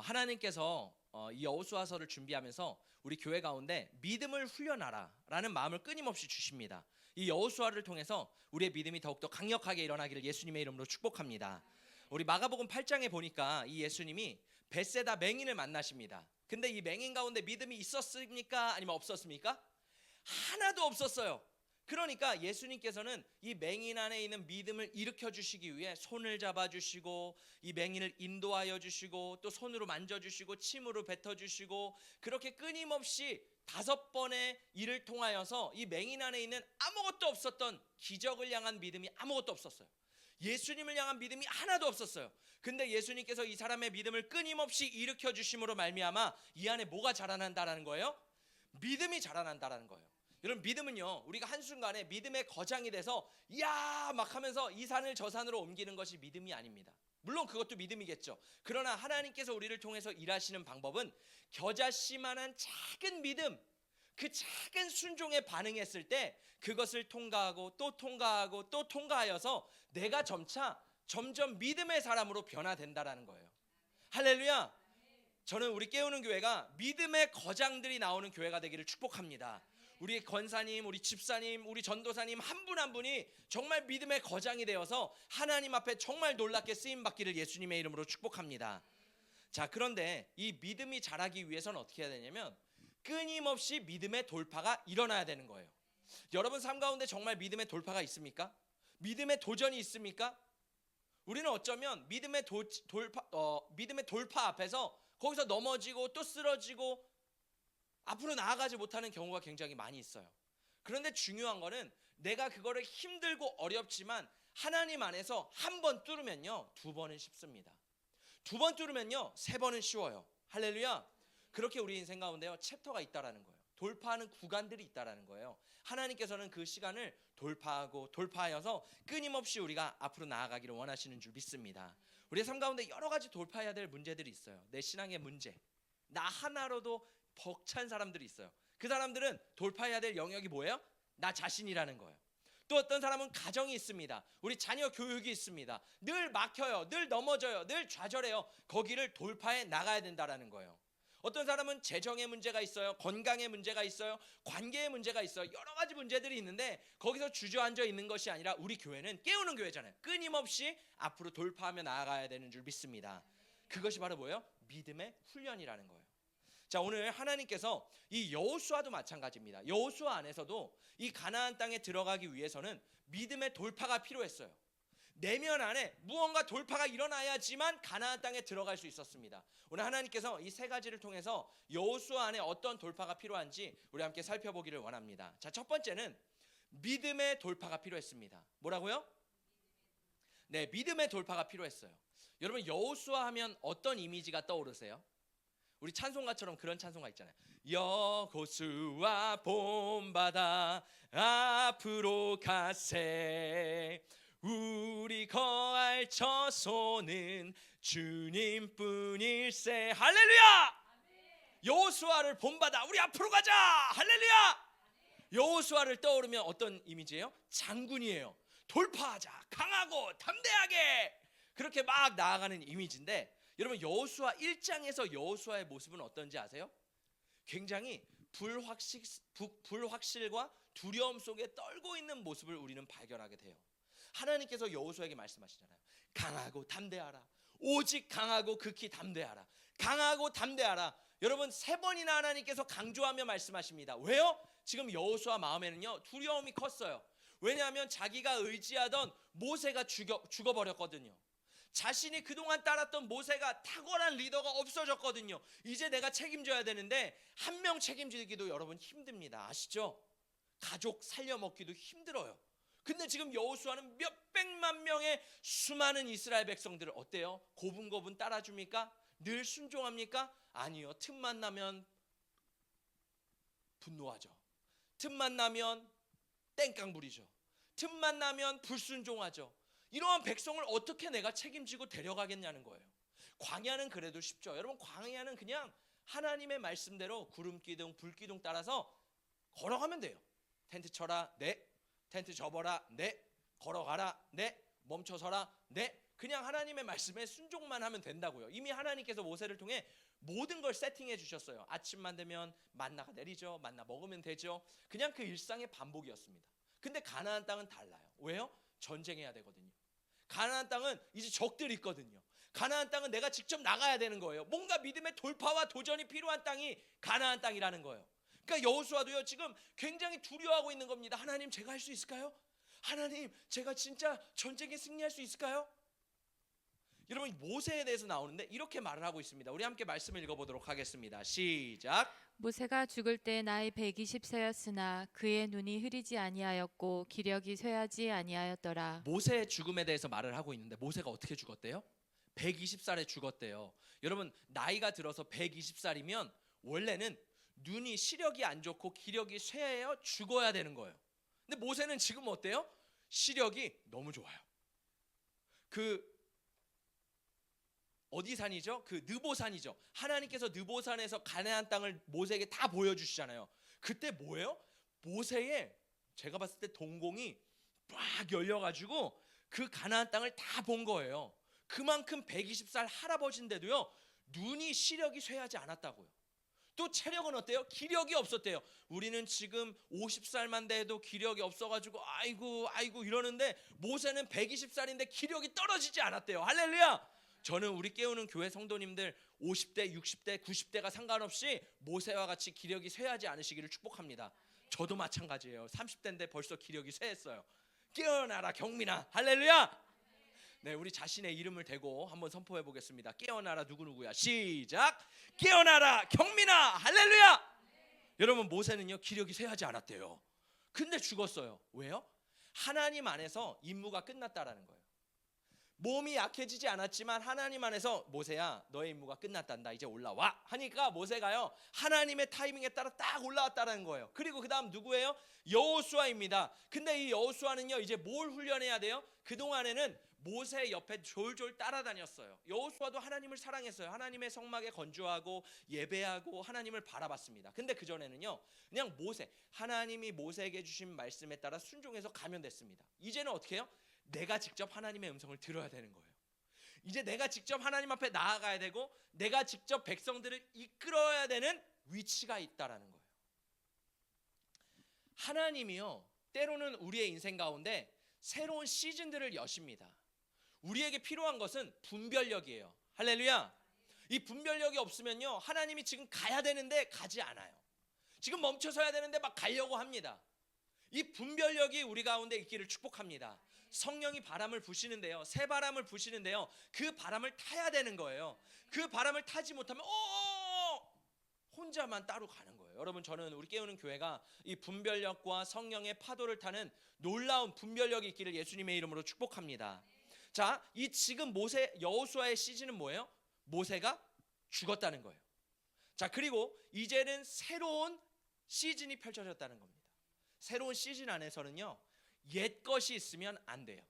하나님께서 이 여호수아서를 준비하면서 우리 교회 가운데 믿음을 훈련하라라는 마음을 끊임없이 주십니다. 이 여호수아를 통해서 우리의 믿음이 더욱더 강력하게 일어나기를 예수님의 이름으로 축복합니다. 우리 마가복음 8장에 보니까 이 예수님이 벳세다 맹인을 만나십니다. 근데 이 맹인 가운데 믿음이 있었습니까? 아니면 없었습니까? 하나도 없었어요. 그러니까 예수님께서는 이 맹인 안에 있는 믿음을 일으켜 주시기 위해 손을 잡아 주시고 이 맹인을 인도하여 주시고 또 손으로 만져 주시고 침으로 뱉어 주시고 그렇게 끊임없이 5번의 일을 통하여서 이 맹인 안에 있는 아무것도 없었던 기적을 향한 믿음이 아무것도 없었어요. 예수님을 향한 믿음이 하나도 없었어요. 근데 예수님께서 이 사람의 믿음을 끊임없이 일으켜 주심으로 말미암아 이 안에 뭐가 자라난다라는 거예요? 믿음이 자라난다라는 거예요. 여러분, 믿음은요, 우리가 한순간에 믿음의 거장이 돼서 야 막 하면서 이 산을 저 산으로 옮기는 것이 믿음이 아닙니다. 물론 그것도 믿음이겠죠. 그러나 하나님께서 우리를 통해서 일하시는 방법은 겨자씨만한 작은 믿음, 그 작은 순종에 반응했을 때 그것을 통과하고 또 통과하고 또 통과하여서 내가 점점 믿음의 사람으로 변화된다라는 거예요. 할렐루야. 저는 우리 깨우는 교회가 믿음의 거장들이 나오는 교회가 되기를 축복합니다. 우리 권사님, 우리 집사님, 우리 전도사님 한 분 한 분이 정말 믿음의 거장이 되어서 하나님 앞에 정말 놀랍게 쓰임받기를 예수님의 이름으로 축복합니다. 자, 그런데 이 믿음이 자라기 위해서는 어떻게 해야 되냐면 끊임없이 믿음의 돌파가 일어나야 되는 거예요. 여러분 삶 가운데 정말 믿음의 돌파가 있습니까? 믿음의 도전이 있습니까? 우리는 어쩌면 믿음의 돌파 앞에서 거기서 넘어지고 또 쓰러지고 앞으로 나아가지 못하는 경우가 굉장히 많이 있어요. 그런데 중요한 거는 내가 그거를 힘들고 어렵지만 하나님 안에서 한 번 뚫으면요 2번은 쉽습니다. 2번 뚫으면요 3번은 쉬워요. 할렐루야. 그렇게 우리 인생 가운데요 챕터가 있다라는 거예요. 돌파하는 구간들이 있다라는 거예요. 하나님께서는 그 시간을 돌파하여서 끊임없이 우리가 앞으로 나아가기를 원하시는 줄 믿습니다. 우리의 삶 가운데 여러 가지 돌파해야 될 문제들이 있어요. 내 신앙의 문제, 나 하나로도 벅찬 사람들이 있어요. 그 사람들은 돌파해야 될 영역이 뭐예요? 나 자신이라는 거예요. 또 어떤 사람은 가정이 있습니다. 우리 자녀 교육이 있습니다. 늘 막혀요. 늘 넘어져요. 늘 좌절해요. 거기를 돌파해 나가야 된다라는 거예요. 어떤 사람은 재정의 문제가 있어요. 건강의 문제가 있어요. 관계의 문제가 있어요. 여러 가지 문제들이 있는데 거기서 주저앉아 있는 것이 아니라 우리 교회는 깨우는 교회잖아요. 끊임없이 앞으로 돌파하며 나아가야 되는 줄 믿습니다. 그것이 바로 뭐예요? 믿음의 훈련이라는 거예요. 자, 오늘 하나님께서 이 여호수아도 마찬가지입니다. 여호수아 안에서도 이 가나안 땅에 들어가기 위해서는 믿음의 돌파가 필요했어요. 내면 안에 무언가 돌파가 일어나야지만 가나안 땅에 들어갈 수 있었습니다. 오늘 하나님께서 이 3가지를 통해서 여호수아 안에 어떤 돌파가 필요한지 우리 함께 살펴보기를 원합니다. 자, 첫 번째는 믿음의 돌파가 필요했습니다. 뭐라고요? 네, 믿음의 돌파가 필요했어요. 여러분, 여호수아 하면 어떤 이미지가 떠오르세요? 우리 찬송가처럼 그런 찬송가 있잖아요. 여호수아 본바다 앞으로 가세 우리 거할 처소는 주님뿐일세. 할렐루야. 여호수아를 본받아 우리 앞으로 가자. 할렐루야. 여호수아를 떠오르면 어떤 이미지예요? 장군이에요. 돌파하자, 강하고 담대하게 그렇게 막 나아가는 이미지인데, 여러분 여호수아 1장에서 여호수아의 모습은 어떤지 아세요? 굉장히 불확실과 두려움 속에 떨고 있는 모습을 우리는 발견하게 돼요. 하나님께서 여호수아에게 말씀하시잖아요. 강하고 담대하라. 오직 강하고 극히 담대하라. 강하고 담대하라. 여러분 3번이나 하나님께서 강조하며 말씀하십니다. 왜요? 지금 여호수아 마음에는요 두려움이 컸어요. 왜냐하면 자기가 의지하던 모세가 죽어버렸거든요. 자신이 그동안 따랐던 모세가 탁월한 리더가 없어졌거든요. 이제 내가 책임져야 되는데 한 명 책임지기도 여러분 힘듭니다. 아시죠? 가족 살려먹기도 힘들어요. 근데 지금 여호수아는 몇백만 명의 수많은 이스라엘 백성들을 어때요? 고분고분 따라줍니까? 늘 순종합니까? 아니요. 틈만 나면 분노하죠. 틈만 나면 땡깡 부리죠. 틈만 나면 불순종하죠. 이러한 백성을 어떻게 내가 책임지고 데려가겠냐는 거예요. 광야는 그래도 쉽죠. 여러분 광야는 그냥 하나님의 말씀대로 구름기둥 불기둥 따라서 걸어가면 돼요. 텐트 쳐라, 네. 텐트 접어라, 네. 걸어가라, 네. 멈춰서라, 네. 그냥 하나님의 말씀에 순종만 하면 된다고요. 이미 하나님께서 모세를 통해 모든 걸 세팅해 주셨어요. 아침만 되면 만나가 내리죠. 만나 먹으면 되죠. 그냥 그 일상의 반복이었습니다. 근데 가나안 땅은 달라요. 왜요? 전쟁해야 되거든요. 가나안 땅은 이제 적들이 있거든요. 가나안 땅은 내가 직접 나가야 되는 거예요. 뭔가 믿음의 돌파와 도전이 필요한 땅이 가나안 땅이라는 거예요. 그러니까 여호수아도요 지금 굉장히 두려워하고 있는 겁니다. 하나님, 제가 할 수 있을까요? 하나님, 제가 진짜 전쟁에 승리할 수 있을까요? 여러분, 모세에 대해서 나오는데 이렇게 말을 하고 있습니다. 우리 함께 말씀을 읽어보도록 하겠습니다. 시작. 모세가 죽을 때 나이 120세였으나 그의 눈이 흐리지 아니하였고 기력이 쇠하지 아니하였더라. 모세의 죽음에 대해서 말을 하고 있는데 모세가 어떻게 죽었대요? 120살에 죽었대요. 여러분, 나이가 들어서 120살이면 원래는 눈이 시력이 안 좋고 기력이 쇠해요 죽어야 되는 거예요. 근데 모세는 지금 어때요? 시력이 너무 좋아요. 그 어디 산이죠? 그 느보산이죠. 하나님께서 느보산에서 가나안 땅을 모세에게 다 보여주시잖아요. 그때 뭐예요? 모세의 제가 봤을 때 동공이 쫙 열려가지고 그 가나안 땅을 다 본 거예요. 그만큼 120살 할아버지인데도요 눈이 시력이 쇠하지 않았다고요. 또 체력은 어때요? 기력이 없었대요. 우리는 지금 50살만 돼도 기력이 없어가지고 아이고 이러는데 모세는 120살인데 기력이 떨어지지 않았대요. 할렐루야. 저는 우리 깨우는 교회 성도님들 50대, 60대, 90대가 상관없이 모세와 같이 기력이 쇠하지 않으시기를 축복합니다. 저도 마찬가지예요. 30대인데 벌써 기력이 쇠했어요. 깨어나라 경민아. 할렐루야. 네, 우리 자신의 이름을 대고 한번 선포해 보겠습니다. 깨어나라 누구누구야. 시작. 깨어나라 경민아. 할렐루야. 여러분, 모세는요 기력이 쇠하지 않았대요. 근데 죽었어요. 왜요? 하나님 안에서 임무가 끝났다라는 거예요. 몸이 약해지지 않았지만 하나님 안에서 모세야, 너의 임무가 끝났단다. 이제 올라와 하니까 모세가요 하나님의 타이밍에 따라 딱 올라왔다는 거예요. 그리고 그 다음 누구예요? 여호수아입니다. 근데 이 여호수아는요 이제 뭘 훈련해야 돼요? 그동안에는 모세 옆에 졸졸 따라다녔어요. 여호수아도 하나님을 사랑했어요. 하나님의 성막에 건조하고 예배하고 하나님을 바라봤습니다. 근데 그전에는요 그냥 모세, 하나님이 모세에게 주신 말씀에 따라 순종해서 가면 됐습니다. 이제는 어떻게 해요? 내가 직접 하나님의 음성을 들어야 되는 거예요. 이제 내가 직접 하나님 앞에 나아가야 되고 내가 직접 백성들을 이끌어야 되는 위치가 있다라는 거예요. 하나님이요 때로는 우리의 인생 가운데 새로운 시즌들을 여십니다. 우리에게 필요한 것은 분별력이에요. 할렐루야. 이 분별력이 없으면요 하나님이 지금 가야 되는데 가지 않아요. 지금 멈춰서야 되는데 막 가려고 합니다. 이 분별력이 우리 가운데 있기를 축복합니다. 성령이 바람을 부시는데요, 새 바람을 부시는데요, 그 바람을 타야 되는 거예요. 그 바람을 타지 못하면 혼자만 따로 가는 거예요. 여러분, 저는 우리 깨우는 교회가 이 분별력과 성령의 파도를 타는 놀라운 분별력이 있기를 예수님의 이름으로 축복합니다. 자, 이 지금 모세 여호수아의 시즌은 뭐예요? 모세가 죽었다는 거예요. 자, 그리고 이제는 새로운 시즌이 펼쳐졌다는 겁니다. 새로운 시즌 안에서는요 옛 것이 있으면 안 돼요.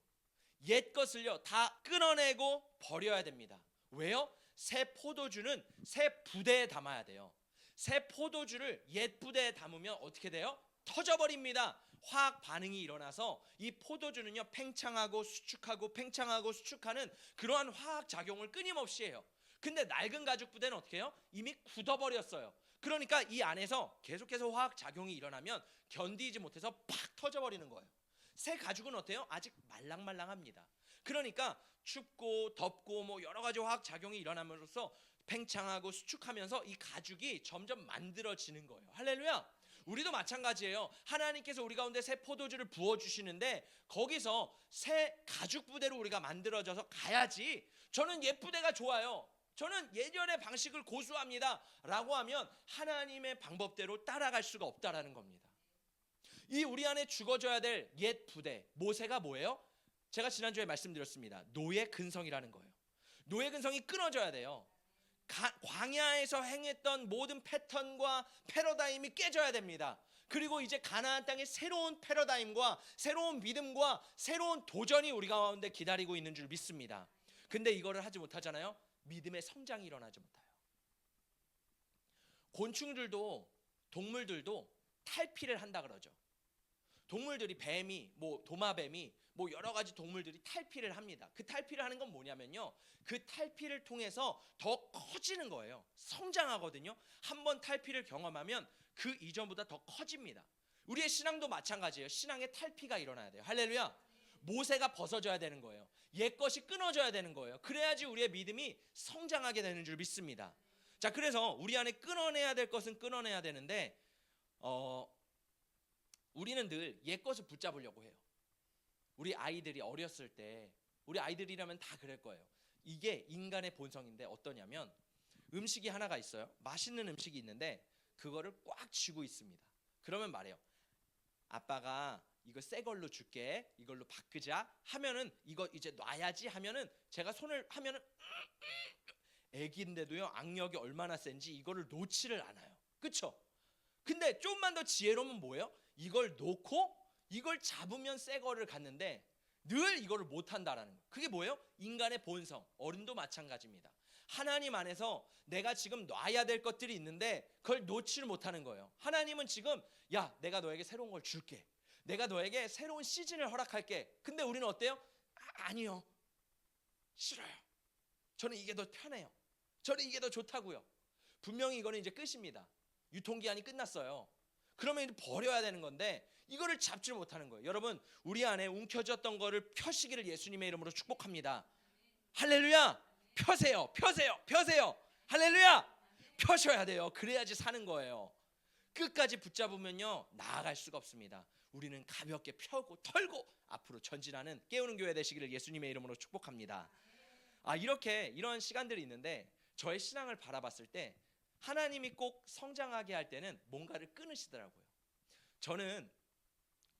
옛 것을요 다 끊어내고 버려야 됩니다. 왜요? 새 포도주는 새 부대에 담아야 돼요. 새 포도주를 옛 부대에 담으면 어떻게 돼요? 터져버립니다. 화학 반응이 일어나서 이 포도주는요 팽창하고 수축하고 팽창하고 수축하는 그러한 화학 작용을 끊임없이 해요. 근데 낡은 가죽 부대는 어떻게 해요? 이미 굳어버렸어요. 그러니까 이 안에서 계속해서 화학 작용이 일어나면 견디지 못해서 팍 터져버리는 거예요. 새 가죽은 어때요? 아직 말랑말랑합니다. 그러니까 춥고 덥고 뭐 여러 가지 화학 작용이 일어남으로써 팽창하고 수축하면서 이 가죽이 점점 만들어지는 거예요. 할렐루야. 우리도 마찬가지예요. 하나님께서 우리 가운데 새 포도주를 부어주시는데 거기서 새 가죽 부대로 우리가 만들어져서 가야지. 저는 옛 부대가 좋아요, 저는 예전의 방식을 고수합니다 라고 하면 하나님의 방법대로 따라갈 수가 없다라는 겁니다. 이 우리 안에 죽어져야 될 옛 부대 모세가 뭐예요? 제가 지난주에 말씀드렸습니다. 노예 근성이라는 거예요. 노예 근성이 끊어져야 돼요. 광야에서 행했던 모든 패턴과 패러다임이 깨져야 됩니다. 그리고 이제 가나안 땅의 새로운 패러다임과 새로운 믿음과 새로운 도전이 우리 가운데 기다리고 있는 줄 믿습니다. 근데 이거를 하지 못하잖아요. 믿음의 성장이 일어나지 못해요. 곤충들도 동물들도 탈피를 한다 그러죠. 동물들이 뱀이 뭐 도마뱀이 뭐 여러 가지 동물들이 탈피를 합니다. 그 탈피를 하는 건 뭐냐면요. 그 탈피를 통해서 더 커지는 거예요. 성장하거든요. 한번 탈피를 경험하면 그 이전보다 더 커집니다. 우리의 신앙도 마찬가지예요. 신앙에 탈피가 일어나야 돼요. 할렐루야. 모세가 벗어져야 되는 거예요. 옛것이 끊어져야 되는 거예요. 그래야지 우리의 믿음이 성장하게 되는 줄 믿습니다. 자, 그래서 우리 안에 끊어내야 될 것은 끊어내야 되는데 우리는 늘 옛것을 붙잡으려고 해요. 우리 아이들이 어렸을 때, 우리 아이들이라면 다 그럴 거예요. 이게 인간의 본성인데 어떠냐면 음식이 하나가 있어요. 맛있는 음식이 있는데 그거를 꽉 쥐고 있습니다. 그러면 말해요. 아빠가 이거 새 걸로 줄게. 이걸로 바꾸자 하면은 이거 이제 놔야지 하면은 제가 손을 하면은 애기인데도요 악력이 얼마나 센지 이거를 놓지를 않아요. 그쵸? 근데 좀만 더 지혜로우면 뭐예요? 이걸 놓고 이걸 잡으면 새 거를 갖는데 늘 이거를 못한다라는 거. 그게 뭐예요? 인간의 본성. 어른도 마찬가지입니다. 하나님 안에서 내가 지금 놔야 될 것들이 있는데 그걸 놓지를 못하는 거예요. 하나님은 지금 야 내가 너에게 새로운 걸 줄게. 내가 너에게 새로운 시즌을 허락할게. 근데 우리는 어때요? 아니요. 싫어요. 저는 이게 더 편해요. 저는 이게 더 좋다고요. 분명히 이거는 이제 끝입니다. 유통기한이 끝났어요. 그러면 이제 버려야 되는 건데 이거를 잡지 못하는 거예요. 여러분 우리 안에 움켜쥐었던 거를 펴시기를 예수님의 이름으로 축복합니다. 할렐루야. 펴세요. 펴세요. 펴세요. 할렐루야. 펴셔야 돼요. 그래야지 사는 거예요. 끝까지 붙잡으면요 나아갈 수가 없습니다. 우리는 가볍게 펴고 털고 앞으로 전진하는 깨우는 교회 되시기를 예수님의 이름으로 축복합니다. 이렇게 이런 시간들이 있는데 저의 신앙을 바라봤을 때 하나님이 꼭 성장하게 할 때는 뭔가를 끊으시더라고요. 저는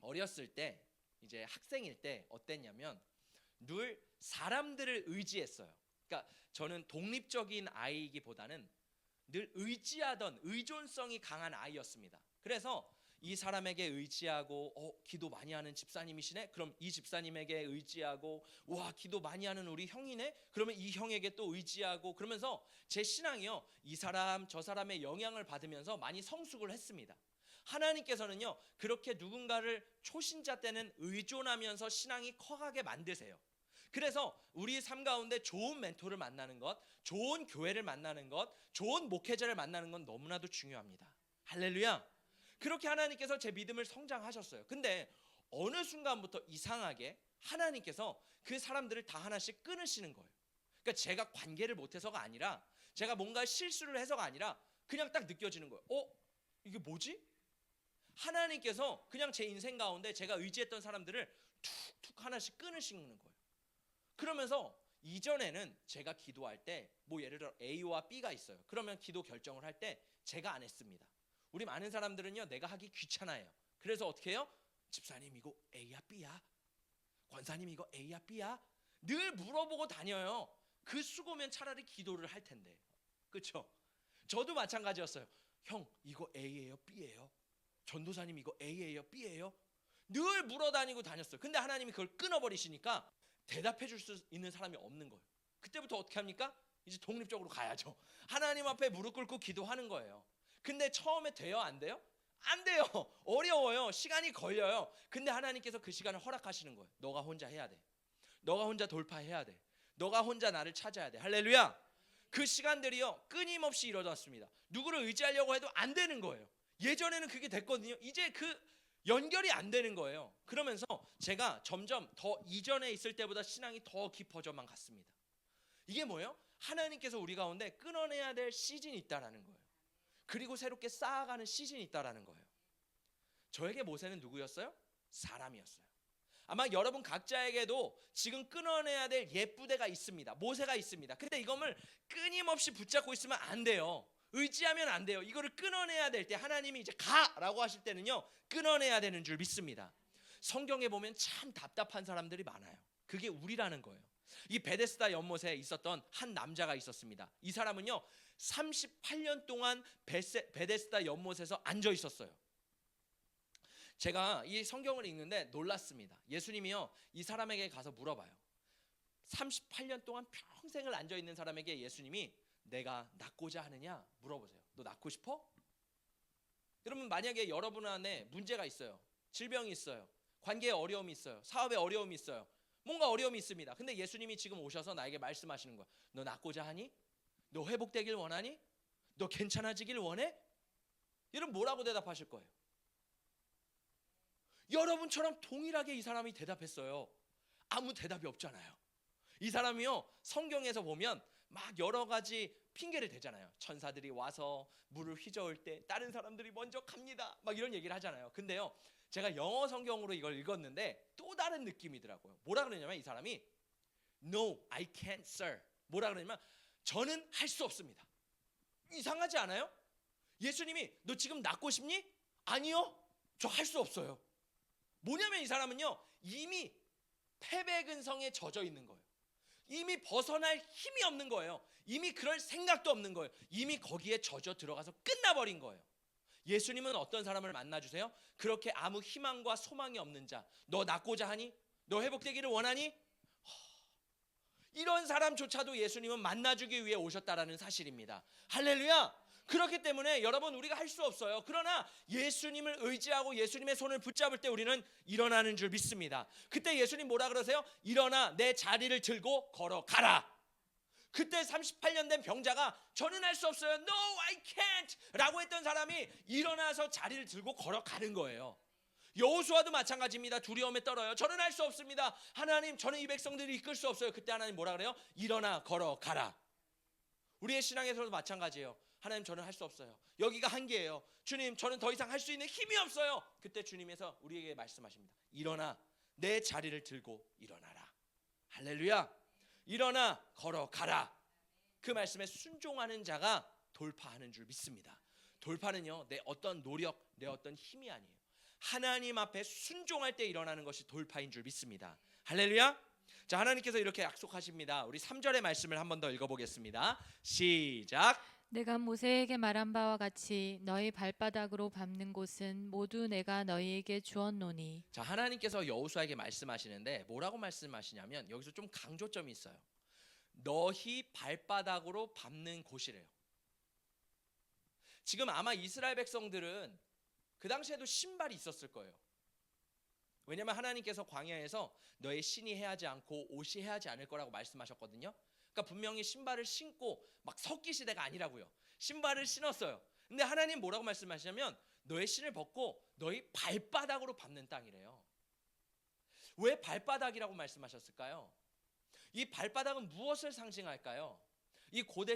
어렸을 때 이제 학생일 때 어땠냐면 늘 사람들을 의지했어요. 그러니까 저는 독립적인 아이이기보다는 늘 의지하던 의존성이 강한 아이였습니다. 그래서 이 사람에게 의지하고 기도 많이 하는 집사님이시네? 그럼 이 집사님에게 의지하고 와 기도 많이 하는 우리 형이네? 그러면 이 형에게 또 의지하고 그러면서 제 신앙이요 이 사람 저 사람의 영향을 받으면서 많이 성숙을 했습니다. 하나님께서는요 그렇게 누군가를 초신자 때는 의존하면서 신앙이 커가게 만드세요. 그래서 우리 삶 가운데 좋은 멘토를 만나는 것, 좋은 교회를 만나는 것, 좋은 목회자를 만나는 건 너무나도 중요합니다. 할렐루야. 그렇게 하나님께서 제 믿음을 성장하셨어요. 근데 어느 순간부터 이상하게 하나님께서 그 사람들을 다 하나씩 끊으시는 거예요. 그러니까 제가 관계를 못해서가 아니라 제가 뭔가 실수를 해서가 아니라 그냥 딱 느껴지는 거예요. 이게 뭐지? 하나님께서 그냥 제 인생 가운데 제가 의지했던 사람들을 툭툭 하나씩 끊으시는 거예요. 그러면서 이전에는 제가 기도할 때 뭐 예를 들어 A와 B가 있어요. 그러면 기도 결정을 할 때 제가 안 했습니다. 우리 많은 사람들은요 내가 하기 귀찮아요. 그래서 어떻게 해요? 집사님 이거 A야 B야? 권사님 이거 A야 B야? 늘 물어보고 다녀요. 그 수고면 차라리 기도를 할 텐데. 그렇죠? 저도 마찬가지였어요. 형 이거 A예요 B예요? 전도사님 이거 A예요 B예요? 늘 물어다니고 다녔어요. 근데 하나님이 그걸 끊어버리시니까 대답해 줄 수 있는 사람이 없는 거예요. 그때부터 어떻게 합니까? 이제 독립적으로 가야죠. 하나님 앞에 무릎 꿇고 기도하는 거예요. 근데 처음에 돼요? 안 돼요? 안 돼요. 어려워요. 시간이 걸려요. 근데 하나님께서 그 시간을 허락하시는 거예요. 너가 혼자 해야 돼. 너가 혼자 돌파해야 돼. 너가 혼자 나를 찾아야 돼. 할렐루야. 그 시간들이요 끊임없이 이루어졌습니다. 누구를 의지하려고 해도 안 되는 거예요. 예전에는 그게 됐거든요. 이제 그 연결이 안 되는 거예요. 그러면서 제가 점점 더 이전에 있을 때보다 신앙이 더 깊어져만 갔습니다. 이게 뭐예요? 하나님께서 우리 가운데 끊어내야 될 시즌이 있다라는 거예요. 그리고 새롭게 쌓아가는 시즌이 있다라는 거예요. 저에게 모세는 누구였어요? 사람이었어요. 아마 여러분 각자에게도 지금 끊어내야 될 옛부대가 있습니다. 모세가 있습니다. 근데 이걸 끊임없이 붙잡고 있으면 안 돼요. 의지하면 안 돼요. 이거를 끊어내야 될 때 하나님이 이제 가라고 하실 때는요 끊어내야 되는 줄 믿습니다. 성경에 보면 참 답답한 사람들이 많아요. 그게 우리라는 거예요. 이 베데스다 연못에 있었던 한 남자가 있었습니다. 이 사람은요 38년 동안 베데스다 연못에서 앉아 있었어요. 제가 이 성경을 읽는데 놀랐습니다. 예수님이요 이 사람에게 가서 물어봐요. 38년 동안 평생을 앉아 있는 사람에게 예수님이 내가 낫고자 하느냐 물어보세요. 너 낫고 싶어? 여러분 만약에 여러분 안에 문제가 있어요. 질병이 있어요. 관계에 어려움이 있어요. 사업에 어려움이 있어요. 뭔가 어려움이 있습니다. 근데 예수님이 지금 오셔서 나에게 말씀하시는 거야. 너 낫고자 하니? 너 회복되길 원하니? 너 괜찮아지길 원해? 여러분 뭐라고 대답하실 거예요? 여러분처럼 동일하게 이 사람이 대답했어요. 아무 대답이 없잖아요. 이 사람이요, 성경에서 보면 막 여러 가지 핑계를 대잖아요. 천사들이 와서 물을 휘저을 때 다른 사람들이 먼저 갑니다, 막 이런 얘기를 하잖아요. 근데요, 제가 영어 성경으로 이걸 읽었는데 또 다른 느낌이더라고요. 뭐라 그러냐면 이 사람이 No, I can't, sir. 뭐라 그러냐면 저는 할 수 없습니다. 이상하지 않아요? 예수님이 너 지금 낫고 싶니? 아니요, 저 할 수 없어요. 뭐냐면 이 사람은요, 이미 패배근성에 젖어 있는 거예요. 이미 벗어날 힘이 없는 거예요. 이미 그럴 생각도 없는 거예요. 이미 거기에 젖어 들어가서 끝나버린 거예요. 예수님은 어떤 사람을 만나주세요? 그렇게 아무 희망과 소망이 없는 자. 너 낫고자 하니? 너 회복되기를 원하니? 이런 사람조차도 예수님은 만나주기 위해 오셨다라는 사실입니다. 할렐루야. 그렇기 때문에 여러분, 우리가 할 수 없어요. 그러나 예수님을 의지하고 예수님의 손을 붙잡을 때 우리는 일어나는 줄 믿습니다. 그때 예수님 뭐라 그러세요? 일어나 내 자리를 들고 걸어가라. 그때 38년 된 병자가 저는 할 수 없어요, No, I can't 라고 했던 사람이 일어나서 자리를 들고 걸어가는 거예요. 여호수아도 마찬가지입니다. 두려움에 떨어요. 저는 할 수 없습니다. 하나님, 저는 이 백성들을 이끌 수 없어요. 그때 하나님 뭐라 그래요? 일어나 걸어가라. 우리의 신앙에서도 마찬가지예요. 하나님, 저는 할 수 없어요. 여기가 한계예요. 주님, 저는 더 이상 할 수 있는 힘이 없어요. 그때 주님께서 우리에게 말씀하십니다. 일어나 내 자리를 들고 일어나라. 할렐루야. 일어나 걸어가라. 그 말씀에 순종하는 자가 돌파하는 줄 믿습니다. 돌파는요, 내 어떤 노력, 내 어떤 힘이 아니에요. 하나님 앞에 순종할 때 일어나는 것이 돌파인 줄 믿습니다. 할렐루야. 자, 하나님께서 이렇게 약속하십니다. 우리 3절의 말씀을 한 번 더 읽어보겠습니다. 시작. 내가 모세에게 말한 바와 같이 너희 발바닥으로 밟는 곳은 모두 내가 너희에게 주었노니. 자, 하나님께서 여호수아에게 말씀하시는데 뭐라고 말씀하시냐면 여기서 좀 강조점이 있어요. 너희 발바닥으로 밟는 곳이래요. 지금 아마 이스라엘 백성들은 그 당시에도 신발이 있었을 거예요. 왜냐하면 하나님께서 광야에서 너의 신이 해하지 않고 옷이 해하지 않을 거라고 말씀하셨거든요. 그러니까 분명히 신발을 신고 막 석기 시대가 아니라고요. 신발을 신었어요. 근데 하나님 뭐라고 말씀하시냐면 너의 신을 벗고 너희 발바닥으로 밟는 땅이래요. 왜 발바닥이라고 말씀하셨을까요? 이 발바닥은 무엇을 상징할까요? 이 고대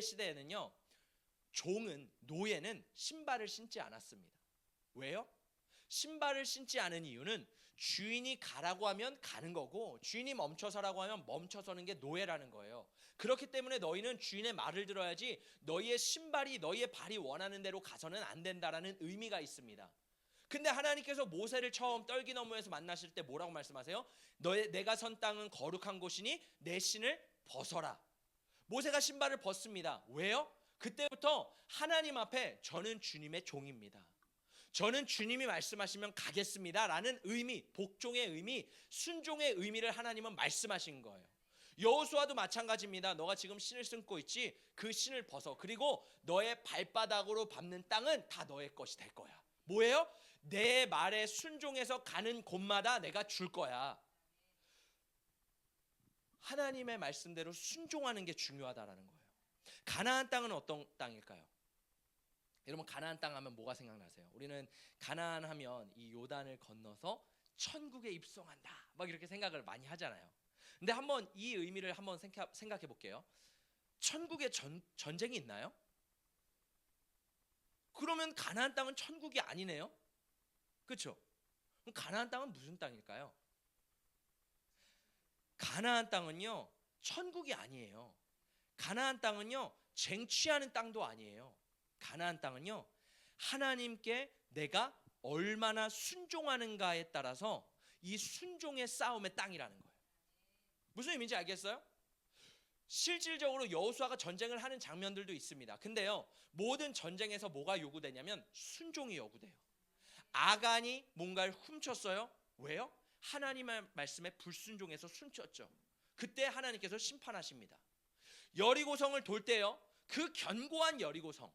시대에는요, 종은, 노예는 신발을 신지 않았습니다. 왜요? 신발을 신지 않은 이유는 주인이 가라고 하면 가는 거고 주인이 멈춰서라고 하면 멈춰서는 게 노예라는 거예요. 그렇기 때문에 너희는 주인의 말을 들어야지 너희의 신발이, 너희의 발이 원하는 대로 가서는 안 된다라는 의미가 있습니다. 근데 하나님께서 모세를 처음 떨기너무에서 만나실 때 뭐라고 말씀하세요? 내가 선 땅은 거룩한 곳이니 내 신을 벗어라. 모세가 신발을 벗습니다. 왜요? 그때부터 하나님 앞에 저는 주님의 종입니다. 저는 주님이 말씀하시면 가겠습니다 라는 의미, 복종의 의미, 순종의 의미를 하나님은 말씀하신 거예요. 여호수아도 마찬가지입니다. 너가 지금 신을 신고 있지? 그 신을 벗어. 그리고 너의 발바닥으로 밟는 땅은 다 너의 것이 될 거야. 뭐예요? 내 말에 순종해서 가는 곳마다 내가 줄 거야. 하나님의 말씀대로 순종하는 게 중요하다라는 거예요. 가나안 땅은 어떤 땅일까요? 여러분, 가나안 땅 하면 뭐가 생각나세요? 우리는 가나안 하면 이 요단을 건너서 천국에 입성한다 막 이렇게 생각을 많이 하잖아요. 근데 한번 이 의미를 한번 생각해 볼게요. 천국에 전쟁이 있나요? 그러면 가나안 땅은 천국이 아니네요. 그렇죠? 그럼 가나안 땅은 무슨 땅일까요? 가나안 땅은요, 천국이 아니에요. 가나안 땅은요, 쟁취하는 땅도 아니에요. 가나안 땅은요, 하나님께 내가 얼마나 순종하는가에 따라서 이 순종의 싸움의 땅이라는 거예요. 무슨 의미인지 알겠어요? 실질적으로 여호수아가 전쟁을 하는 장면들도 있습니다. 근데요, 모든 전쟁에서 뭐가 요구되냐면 순종이 요구돼요. 아간이 뭔가를 훔쳤어요. 왜요? 하나님의 말씀에 불순종해서 훔쳤죠. 그때 하나님께서 심판하십니다. 여리고성을 돌 때요, 그 견고한 여리고성,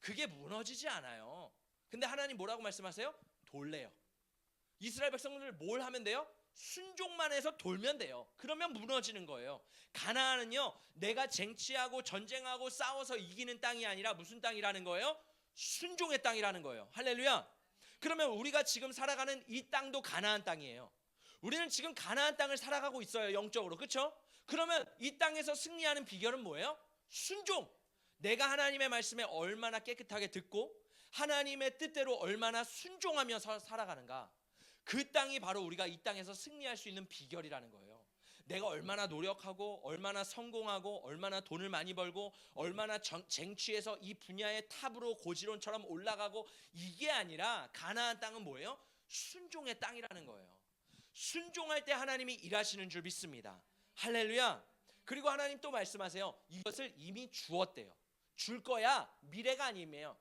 그게 무너지지 않아요. 근데 하나님 뭐라고 말씀하세요? 돌래요. 이스라엘 백성들 뭘 하면 돼요? 순종만 해서 돌면 돼요. 그러면 무너지는 거예요. 가나안은요, 내가 쟁취하고 전쟁하고 싸워서 이기는 땅이 아니라 무슨 땅이라는 거예요? 순종의 땅이라는 거예요. 할렐루야. 그러면 우리가 지금 살아가는 이 땅도 가나안 땅이에요. 우리는 지금 가나안 땅을 살아가고 있어요, 영적으로. 그렇죠? 그러면 이 땅에서 승리하는 비결은 뭐예요? 순종. 내가 하나님의 말씀에 얼마나 깨끗하게 듣고 하나님의 뜻대로 얼마나 순종하며 살아가는가. 그 땅이 바로 우리가 이 땅에서 승리할 수 있는 비결이라는 거예요. 내가 얼마나 노력하고 얼마나 성공하고 얼마나 돈을 많이 벌고 얼마나 쟁취해서 이 분야의 탑으로 고지론처럼 올라가고, 이게 아니라 가나안 땅은 뭐예요? 순종의 땅이라는 거예요. 순종할 때 하나님이 일하시는 줄 믿습니다. 할렐루야. 그리고 하나님 또 말씀하세요. 이것을 이미 주었대요. 줄 거야. 미래가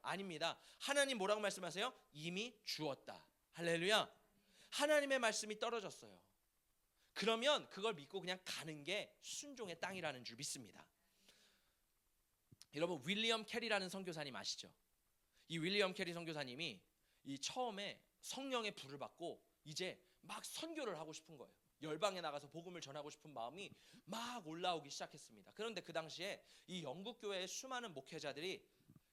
아닙니다. 하나님 뭐라고 말씀하세요? 이미 주었다. 할렐루야. 하나님의 말씀이 떨어졌어요. 그러면 그걸 믿고 그냥 가는 게 순종의 땅이라는 줄 믿습니다. 여러분, 윌리엄 캐리라는 선교사님 아시죠? 이 윌리엄 캐리 선교사님이 이 처음에 성령의 불을 받고 이제 막 선교를 하고 싶은 거예요. 열방에 나가서 복음을 전하고 싶은 마음이 막 올라오기 시작했습니다. 그런데 그 당시에 이 영국 교회의 수많은 목회자들이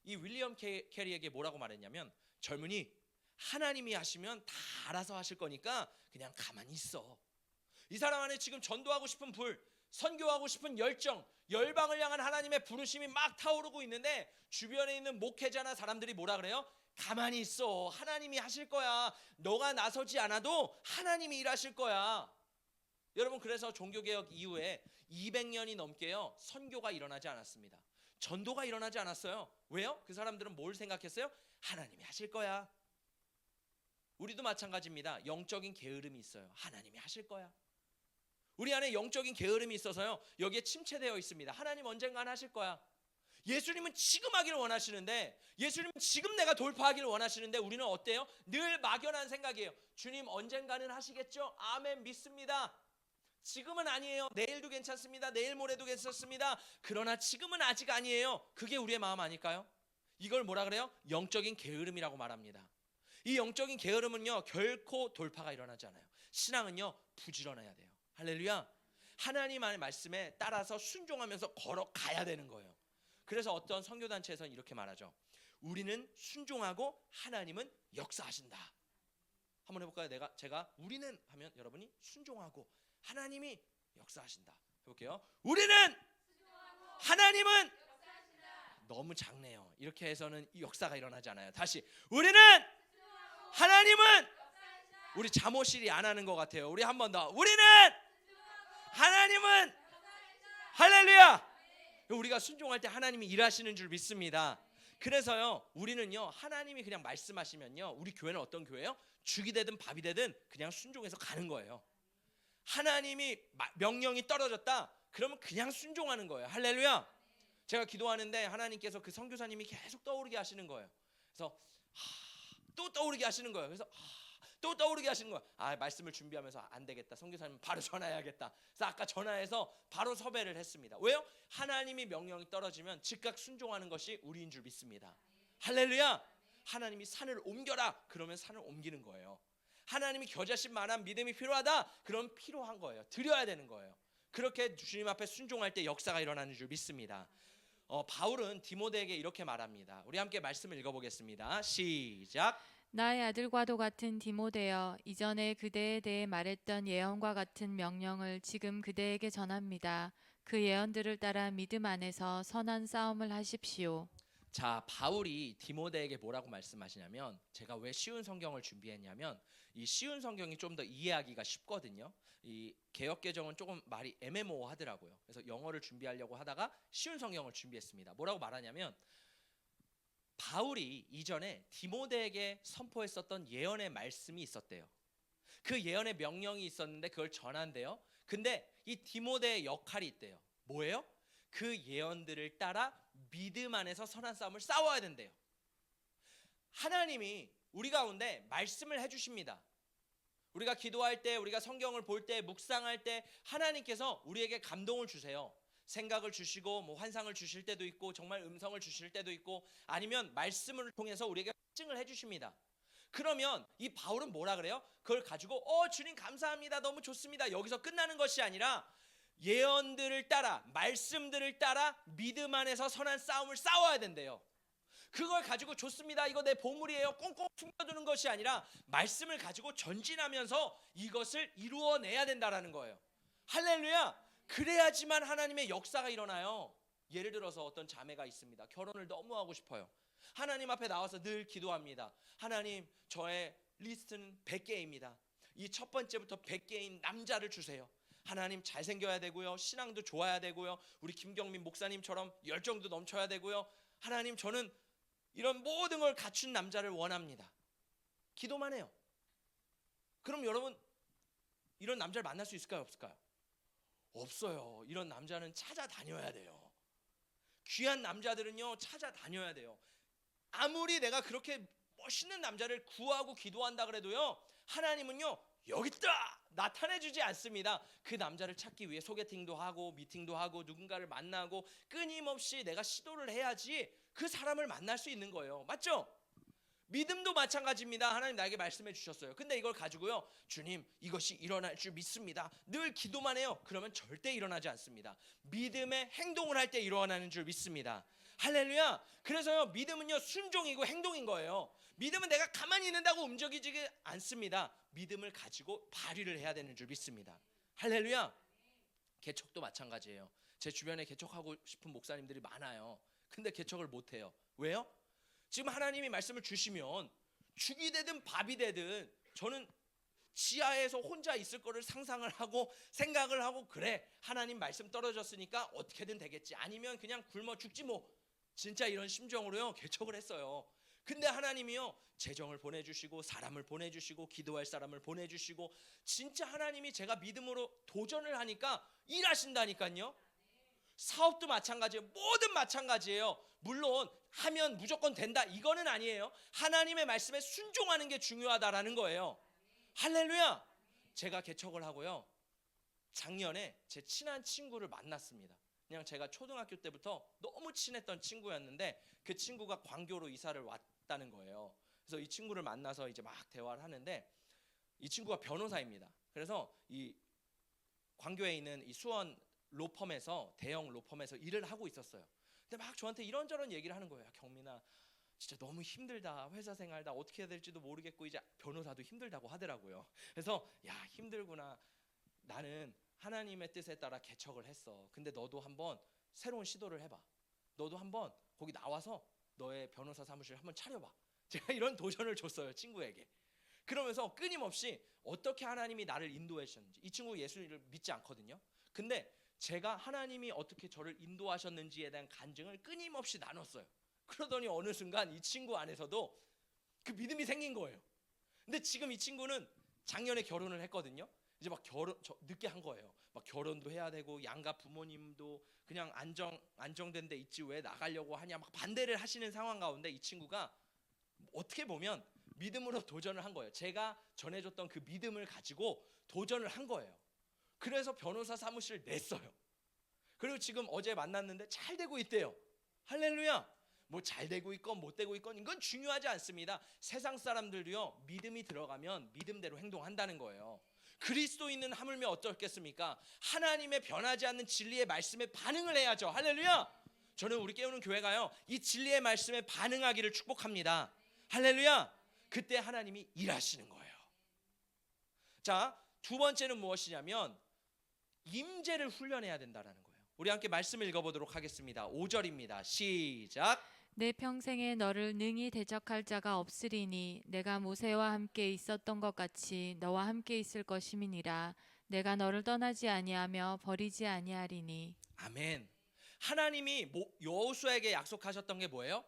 이 윌리엄 캐리에게 뭐라고 말했냐면, 젊은이, 하나님이 하시면 다 알아서 하실 거니까 그냥 가만히 있어. 이 사람 안에 지금 전도하고 싶은 불, 선교하고 싶은 열정, 열방을 향한 하나님의 부르심이 막 타오르고 있는데 주변에 있는 목회자나 사람들이 뭐라 그래요? 가만히 있어. 하나님이 하실 거야. 너가 나서지 않아도 하나님이 일하실 거야. 여러분, 그래서 종교개혁 이후에 200년이 넘게요, 선교가 일어나지 않았습니다. 전도가 일어나지 않았어요. 왜요? 그 사람들은 뭘 생각했어요? 하나님이 하실 거야. 우리도 마찬가지입니다. 영적인 게으름이 있어요. 하나님이 하실 거야. 우리 안에 영적인 게으름이 있어서요, 여기에 침체되어 있습니다. 하나님 언젠간 하실 거야. 예수님은 지금 하기를 원하시는데, 예수님은 지금 내가 돌파하기를 원하시는데 우리는 어때요? 늘 막연한 생각이에요. 주님 언젠가는 하시겠죠? 아멘, 믿습니다. 지금은 아니에요. 내일도 괜찮습니다. 내일 모레도 괜찮습니다. 그러나 지금은 아직 아니에요. 그게 우리의 마음 아닐까요? 이걸 뭐라 그래요? 영적인 게으름이라고 말합니다. 이 영적인 게으름은요, 결코 돌파가 일어나지 않아요. 신앙은요, 부지런해야 돼요. 할렐루야. 하나님의 말씀에 따라서 순종하면서 걸어가야 되는 거예요. 그래서 어떤 선교단체에서는 이렇게 말하죠. 우리는 순종하고 하나님은 역사하신다. 한번 해볼까요? 제가 우리는 하면 여러분이 순종하고 하나님이 역사하신다. 해볼게요. 우리는 하나님은 너무 작네요. 이렇게 해서는 이 역사가 일어나지 않아요. 다시. 우리는 하나님은, 우리 잠옷일이 안 하는 것 같아요. 우리 한 번 더. 우리는 하나님은, 할렐루야. 우리가 순종할 때 하나님이 일하시는 줄 믿습니다. 그래서요, 우리는요, 하나님이 그냥 말씀하시면요, 우리 교회는 어떤 교회예요? 죽이 되든 밥이 되든 그냥 순종해서 가는 거예요. 하나님이 명령이 떨어졌다 그러면 그냥 순종하는 거예요. 할렐루야. 제가 기도하는데 하나님께서 그 선교사님이 계속 떠오르게 하시는 거예요. 그래서 또 떠오르게 하시는 거예요. 그래서 또 떠오르게 하시는 거예요. 말씀을 준비하면서 안 되겠다, 선교사님 바로 전화해야겠다. 그래서 아까 전화해서 바로 섭외를 했습니다. 왜요? 하나님이 명령이 떨어지면 즉각 순종하는 것이 우리인 줄 믿습니다. 할렐루야. 하나님이 산을 옮겨라 그러면 산을 옮기는 거예요. 하나님이 겨자씨 만한 믿음이 필요하다 그럼 필요한 거예요. 드려야 되는 거예요. 그렇게 주님 앞에 순종할 때 역사가 일어나는 줄 믿습니다. 바울은 디모데에게 이렇게 말합니다. 우리 함께 말씀을 읽어보겠습니다. 시작. 나의 아들과도 같은 디모데여, 이전에 그대에 대해 말했던 예언과 같은 명령을 지금 그대에게 전합니다. 그 예언들을 따라 믿음 안에서 선한 싸움을 하십시오. 자, 바울이 디모데에게 뭐라고 말씀하시냐면, 제가 왜 쉬운 성경을 준비했냐면 이 쉬운 성경이 좀 더 이해하기가 쉽거든요. 이 개역개정은 조금 말이 애매모호하더라고요. 그래서 영어를 준비하려고 하다가 쉬운 성경을 준비했습니다. 뭐라고 말하냐면, 바울이 이전에 디모데에게 선포했었던 예언의 말씀이 있었대요. 그 예언의 명령이 있었는데 그걸 전한대요. 근데 이 디모데의 역할이 있대요. 뭐예요? 그 예언들을 따라 믿음 안에서 선한 싸움을 싸워야 된대요. 하나님이 우리 가운데 말씀을 해주십니다. 우리가 기도할 때, 우리가 성경을 볼 때, 묵상할 때 하나님께서 우리에게 감동을 주세요. 생각을 주시고 뭐 환상을 주실 때도 있고 정말 음성을 주실 때도 있고 아니면 말씀을 통해서 우리에게 확증을 해주십니다. 그러면 이 바울은 뭐라 그래요? 그걸 가지고 주님 감사합니다. 너무 좋습니다. 여기서 끝나는 것이 아니라 예언들을 따라 말씀들을 따라 믿음 안에서 선한 싸움을 싸워야 된대요. 그걸 가지고 좋습니다. 이거 내 보물이에요. 꽁꽁 숨겨두는 것이 아니라 말씀을 가지고 전진하면서 이것을 이루어내야 된다라는 거예요. 할렐루야. 그래야지만 하나님의 역사가 일어나요. 예를 들어서 어떤 자매가 있습니다. 결혼을 너무 하고 싶어요. 하나님 앞에 나와서 늘 기도합니다. 하나님, 저의 리스트는 100개입니다. 이 첫 번째부터 100개인 남자를 주세요. 하나님, 잘생겨야 되고요. 신앙도 좋아야 되고요. 우리 김경민 목사님처럼 열정도 넘쳐야 되고요. 하나님, 저는 이런 모든 걸 갖춘 남자를 원합니다. 기도만 해요. 그럼 여러분, 이런 남자를 만날 수 있을까요? 없을까요? 없어요. 이런 남자는 찾아다녀야 돼요. 귀한 남자들은요, 찾아다녀야 돼요. 아무리 내가 그렇게 멋있는 남자를 구하고 기도한다 그래도요, 하나님은요, 여기 있다! 나타내주지 않습니다. 그 남자를 찾기 위해 소개팅도 하고 미팅도 하고 누군가를 만나고 끊임없이 내가 시도를 해야지 그 사람을 만날 수 있는 거예요. 맞죠? 믿음도 마찬가지입니다. 하나님 나에게 말씀해 주셨어요. 근데 이걸 가지고요, 주님, 이것이 일어날 줄 믿습니다. 늘 기도만 해요. 그러면 절대 일어나지 않습니다. 믿음의 행동을 할 때 일어나는 줄 믿습니다. 할렐루야. 그래서요, 믿음은요, 순종이고 행동인 거예요. 믿음은 내가 가만히 있는다고 움직이지 않습니다. 믿음을 가지고 발휘를 해야 되는 줄 믿습니다. 할렐루야. 개척도 마찬가지예요. 제 주변에 개척하고 싶은 목사님들이 많아요. 근데 개척을 못해요. 왜요? 지금 하나님이 말씀을 주시면 죽이 되든 밥이 되든 저는 지하에서 혼자 있을 거를 상상을 하고 생각을 하고, 그래, 하나님 말씀 떨어졌으니까 어떻게든 되겠지, 아니면 그냥 굶어 죽지 뭐, 진짜 이런 심정으로요 개척을 했어요. 근데 하나님이요, 재정을 보내주시고 사람을 보내주시고 기도할 사람을 보내주시고, 진짜 하나님이 제가 믿음으로 도전을 하니까 일하신다니까요. 사업도 마찬가지예요. 뭐든 마찬가지예요. 물론 하면 무조건 된다, 이거는 아니에요. 하나님의 말씀에 순종하는 게 중요하다라는 거예요. 할렐루야. 제가 개척을 하고요, 작년에 제 친한 친구를 만났습니다. 그냥 제가 초등학교 때부터 너무 친했던 친구였는데 그 친구가 광교로 이사를 왔다는 거예요. 그래서 이 친구를 만나서 이제 막 대화를 하는데, 이 친구가 변호사입니다. 그래서 이 광교에 있는 이 수원 로펌에서, 대형 로펌에서 일을 하고 있었어요. 근데 막 저한테 이런저런 얘기를 하는 거예요. 경민아, 진짜 너무 힘들다. 회사 생활 다 어떻게 해야 될지도 모르겠고 이제 변호사도 힘들다고 하더라고요. 그래서 야, 힘들구나. 나는 하나님의 뜻에 따라 개척을 했어. 근데 너도 한번 새로운 시도를 해봐. 너도 한번 거기 나와서 너의 변호사 사무실 한번 차려봐. 제가 이런 도전을 줬어요, 친구에게. 그러면서 끊임없이 어떻게 하나님이 나를 인도해 주셨는지. 이 친구 예수를 믿지 않거든요. 근데 제가 하나님이 어떻게 저를 인도하셨는지에 대한 간증을 끊임없이 나눴어요. 그러더니 어느 순간 이 친구 안에서도 그 믿음이 생긴 거예요. 근데 지금 이 친구는 작년에 결혼을 했거든요. 이제 막 늦게 한 거예요. 막 결혼도 해야 되고 양가 부모님도 그냥 안정된 데 있지 왜 나가려고 하냐 막 반대를 하시는 상황 가운데 이 친구가 어떻게 보면 믿음으로 도전을 한 거예요. 제가 전해줬던 그 믿음을 가지고 도전을 한 거예요. 그래서 변호사 사무실을 냈어요. 그리고 지금 어제 만났는데 잘 되고 있대요. 할렐루야. 뭐 잘 되고 있건 못 되고 있건 이건 중요하지 않습니다. 세상 사람들도요, 믿음이 들어가면 믿음대로 행동한다는 거예요. 그리스도인은 하물며 어떻겠습니까? 하나님의 변하지 않는 진리의 말씀에 반응을 해야죠. 할렐루야. 저는 우리 깨우는 교회가요, 이 진리의 말씀에 반응하기를 축복합니다. 할렐루야. 그때 하나님이 일하시는 거예요. 자, 두 번째는 무엇이냐면 임재를 훈련해야 된다는 거예요. 우리 함께 말씀을 읽어보도록 하겠습니다. 5절입니다. 시작. 내 평생에 너를 능히 대적할 자가 없으리니 내가 모세와 함께 있었던 것 같이 너와 함께 있을 것임이니라. 내가 너를 떠나지 아니하며 버리지 아니하리니. 아멘. 하나님이 여호수아에게 약속하셨던 게 뭐예요?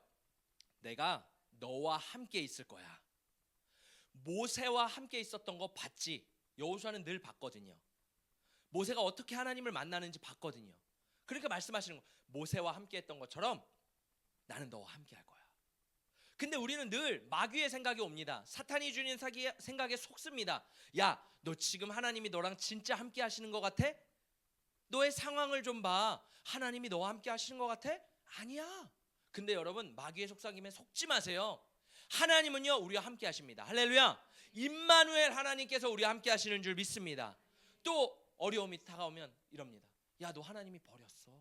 내가 너와 함께 있을 거야. 모세와 함께 있었던 거 봤지? 여호수아는 늘 봤거든요. 모세가 어떻게 하나님을 만나는지 봤거든요. 그러니까 말씀하시는 거, 모세와 함께 했던 것처럼 나는 너와 함께 할 거야. 근데 우리는 늘 마귀의 생각이 옵니다. 사탄이 주는 생각에 속습니다. 야, 너 지금 하나님이 너랑 진짜 함께 하시는 것 같아? 너의 상황을 좀 봐. 하나님이 너와 함께 하시는 것 같아? 아니야. 근데 여러분, 마귀의 속삭임에 속지 마세요. 하나님은요 우리와 함께 하십니다. 할렐루야. 임마누엘 하나님께서 우리와 함께 하시는 줄 믿습니다. 또 어려움이 다가오면 이럽니다. 야, 너 하나님이 버렸어.